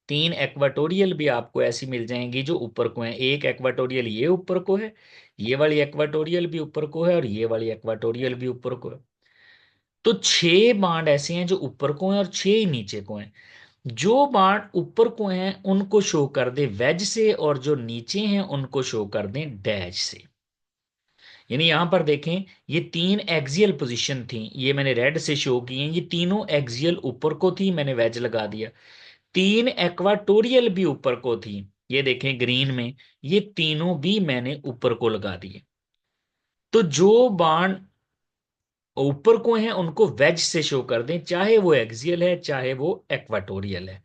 3 इक्वाटोरियल भी आपको ऐसी मिल जाएंगी जो ऊपर को है। एक इक्वाटोरियल ये ऊपर को है, ये वाली इक्वाटोरियल भी ऊपर को है, और ये वाली इक्वाटोरियल भी ऊपर को है। तो 6 बांड ऐसे हैं जो ऊपर को हैं और 6 ही नीचे को हैं। जो बाण ऊपर को हैं उनको शो कर दे वेज से, और जो नीचे हैं उनको शो कर दें डैश से। यानी यहां पर देखें, ये 3 एक्सियल पोजीशन थी, ये मैंने रेड से शो की हैं, ये तीनों एक्सियल ऊपर को थी, मैंने वेज लगा दिया। 3 एक्वाटोरियल भी ऊपर को थी, ये देखें ग्रीन में, ये तीनों भी मैंने ऊपर को लगा दिए। तो जो बाण ऊपर को हैं उनको वेज से शो कर दें, चाहे वो एक्सियल है चाहे वो एक्वाटोरियल है।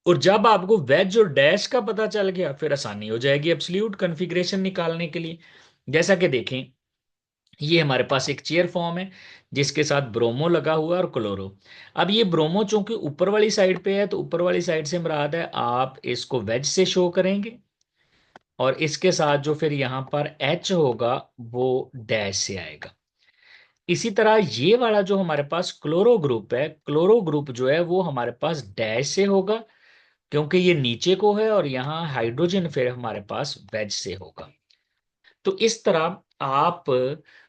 और जब आपको वेज और डैश का पता चल गया, फिर आसानी हो जाएगी एब्सोल्यूट कॉन्फ़िगरेशन निकालने के लिए। जैसा कि देखें, ये हमारे पास एक चेयर फॉर्म है जिसके साथ ब्रोमो लगा हुआ है और क्लोरो। अब ये ब्रोमो चूंकि ऊपर वाली साइड पे है, तो ऊपर वाली साइड से मुराद है आप इसको वेज से शो करेंगे, और इसके साथ जो फिर यहां पर एच होगा वो डैश से आएगा। इसी तरह ये वाला जो हमारे पास क्लोरो ग्रुप है, क्लोरो ग्रुप जो है वो हमारे पास डैश से होगा, क्योंकि ये नीचे को है, और यहाँ हाइड्रोजन फिर हमारे पास वेज से होगा। तो इस तरह आप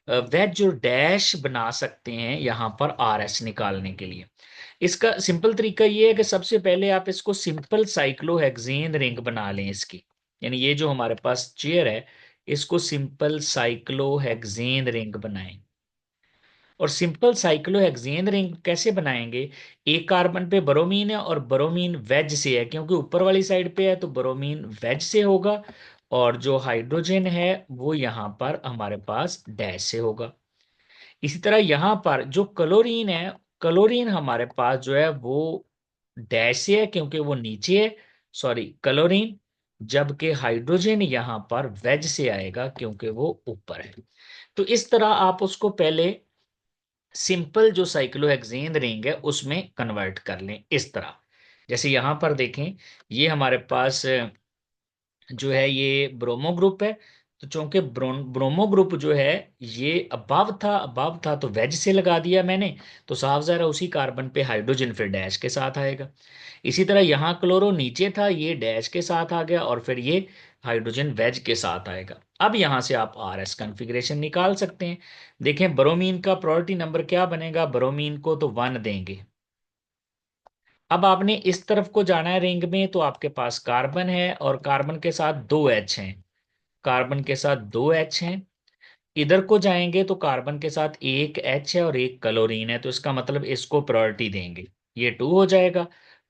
वेज और डैश बना सकते हैं यहाँ पर आर एस निकालने के लिए। इसका सिंपल तरीका ये है कि सबसे पहले आप इसको सिंपल साइक्लोहेक्सेन रिंग बना लें इसकी। यानी ये जो हमारे पास चेयर है, इसको सिंपल साइक्लोहेक्सेन रिंग बनाएं। और सिंपल साइक्लोहेक्सेन रिंग कैसे बनाएंगे, एक कार्बन पे ब्रोमीन है और ब्रोमीन वेज से है, क्योंकि ऊपर वाली साइड पे है तो ब्रोमीन वेज से होगा, और जो हाइड्रोजन है वो यहाँ पर हमारे पास डैश से होगा। इसी तरह यहाँ पर जो क्लोरीन है, क्लोरीन हमारे पास जो है वो डैश से है क्योंकि वो नीचे है, सॉरी क्लोरीन, जबकि हाइड्रोजन यहाँ पर वेज से आएगा क्योंकि वो ऊपर है। तो इस तरह आप उसको पहले सिंपल जो साइक्लोहेक्सेन रिंग है उसमें कन्वर्ट कर लें इस तरह। जैसे यहां पर देखें, ये हमारे पास जो है ये ब्रोमो ग्रुप है, तो चूंकि ब्रोमो ग्रुप जो है ये अबव था तो वेज से लगा दिया मैंने, तो साफ ज़ाहिर है उसी कार्बन पे हाइड्रोजन फिर डैश के साथ आएगा। इसी तरह यहाँ क्लोरो नीचे था, ये डैश के साथ आ गया, और फिर ये हाइड्रोजन वेज के साथ आएगा। अब यहां से आप आर एस कॉन्फ़िगरेशन निकाल सकते हैं। देखें ब्रोमीन का प्रायोरिटी नंबर क्या बनेगा, ब्रोमीन को तो 1 देंगे। अब आपने इस तरफ को जाना है रिंग में, तो आपके पास कार्बन है और कार्बन के साथ 2 एच हैं, कार्बन के साथ 2 एच हैं। इधर को जाएंगे तो कार्बन के साथ एक एच है और एक क्लोरीन है, तो इसका मतलब इसको प्रायोरिटी देंगे, ये 2 हो जाएगा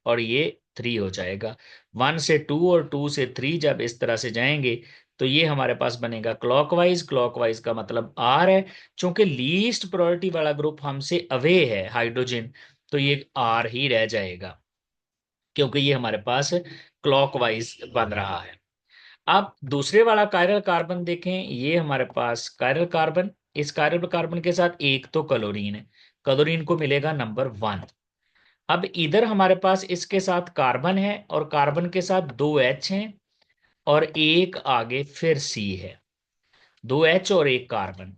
और ये 3 हो जाएगा। 1 से 2 और 2 से 3 जब इस तरह से जाएंगे तो ये हमारे पास बनेगा क्लॉकवाइज, क्लॉकवाइज का मतलब आर है। चूंकि लीस्ट प्रायोरिटी वाला ग्रुप हमसे अवे है हाइड्रोजन, तो ये आर ही रह जाएगा क्योंकि ये हमारे पास क्लॉकवाइज बन रहा है। आप दूसरे वाला कायरल कार्बन देखें, ये हमारे पास कायरल कार्बन, इस कायरल कार्बन के साथ एक तो क्लोरीन है, क्लोरीन को मिलेगा नंबर 1। अब इधर हमारे पास इसके साथ कार्बन है और कार्बन के साथ 2 एच हैं और एक आगे फिर सी है, 2 एच और एक कार्बन।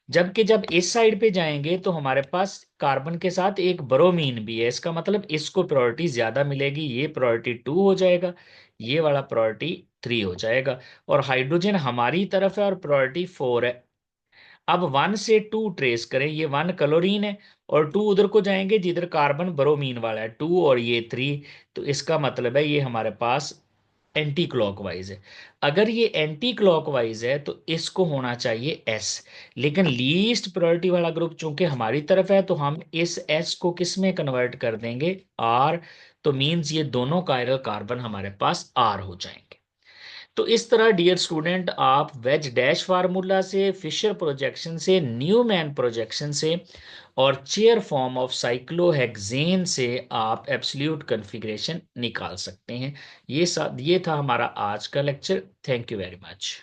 जबकि जब इस साइड पे जाएंगे तो हमारे पास कार्बन के साथ एक ब्रोमीन भी है, इसका मतलब इसको प्रायोरिटी ज्यादा मिलेगी, ये प्रायोरिटी 2 हो जाएगा, ये वाला प्रायोरिटी 3 हो जाएगा। और हाइड्रोजन हमारी तरफ है और प्रायोरिटी 4 है। अब 1 से 2 ट्रेस करें, ये 1 क्लोरीन है और 2 उधर को जाएंगे जिधर कार्बन ब्रोमीन वाला है, 2 और ये 3, तो इसका मतलब है ये हमारे पास एंटी क्लॉकवाइज है। अगर ये एंटी क्लॉकवाइज है तो इसको होना चाहिए एस, लेकिन लीस्ट प्रायोरिटी वाला ग्रुप चूंकि हमारी तरफ है तो हम इस एस को किस में कन्वर्ट कर देंगे, आर। तो मींस ये दोनों कायरल कार्बन हमारे पास आर हो जाएंगे। तो इस तरह डियर स्टूडेंट आप वेज डैश फार्मूला से, फिशर प्रोजेक्शन से, न्यूमैन प्रोजेक्शन से और चेयर फॉर्म ऑफ साइक्लोहेक्सेन से आप एब्सोल्यूट कॉन्फ़िगरेशन निकाल सकते हैं। ये था हमारा आज का lecture. Thank you very much.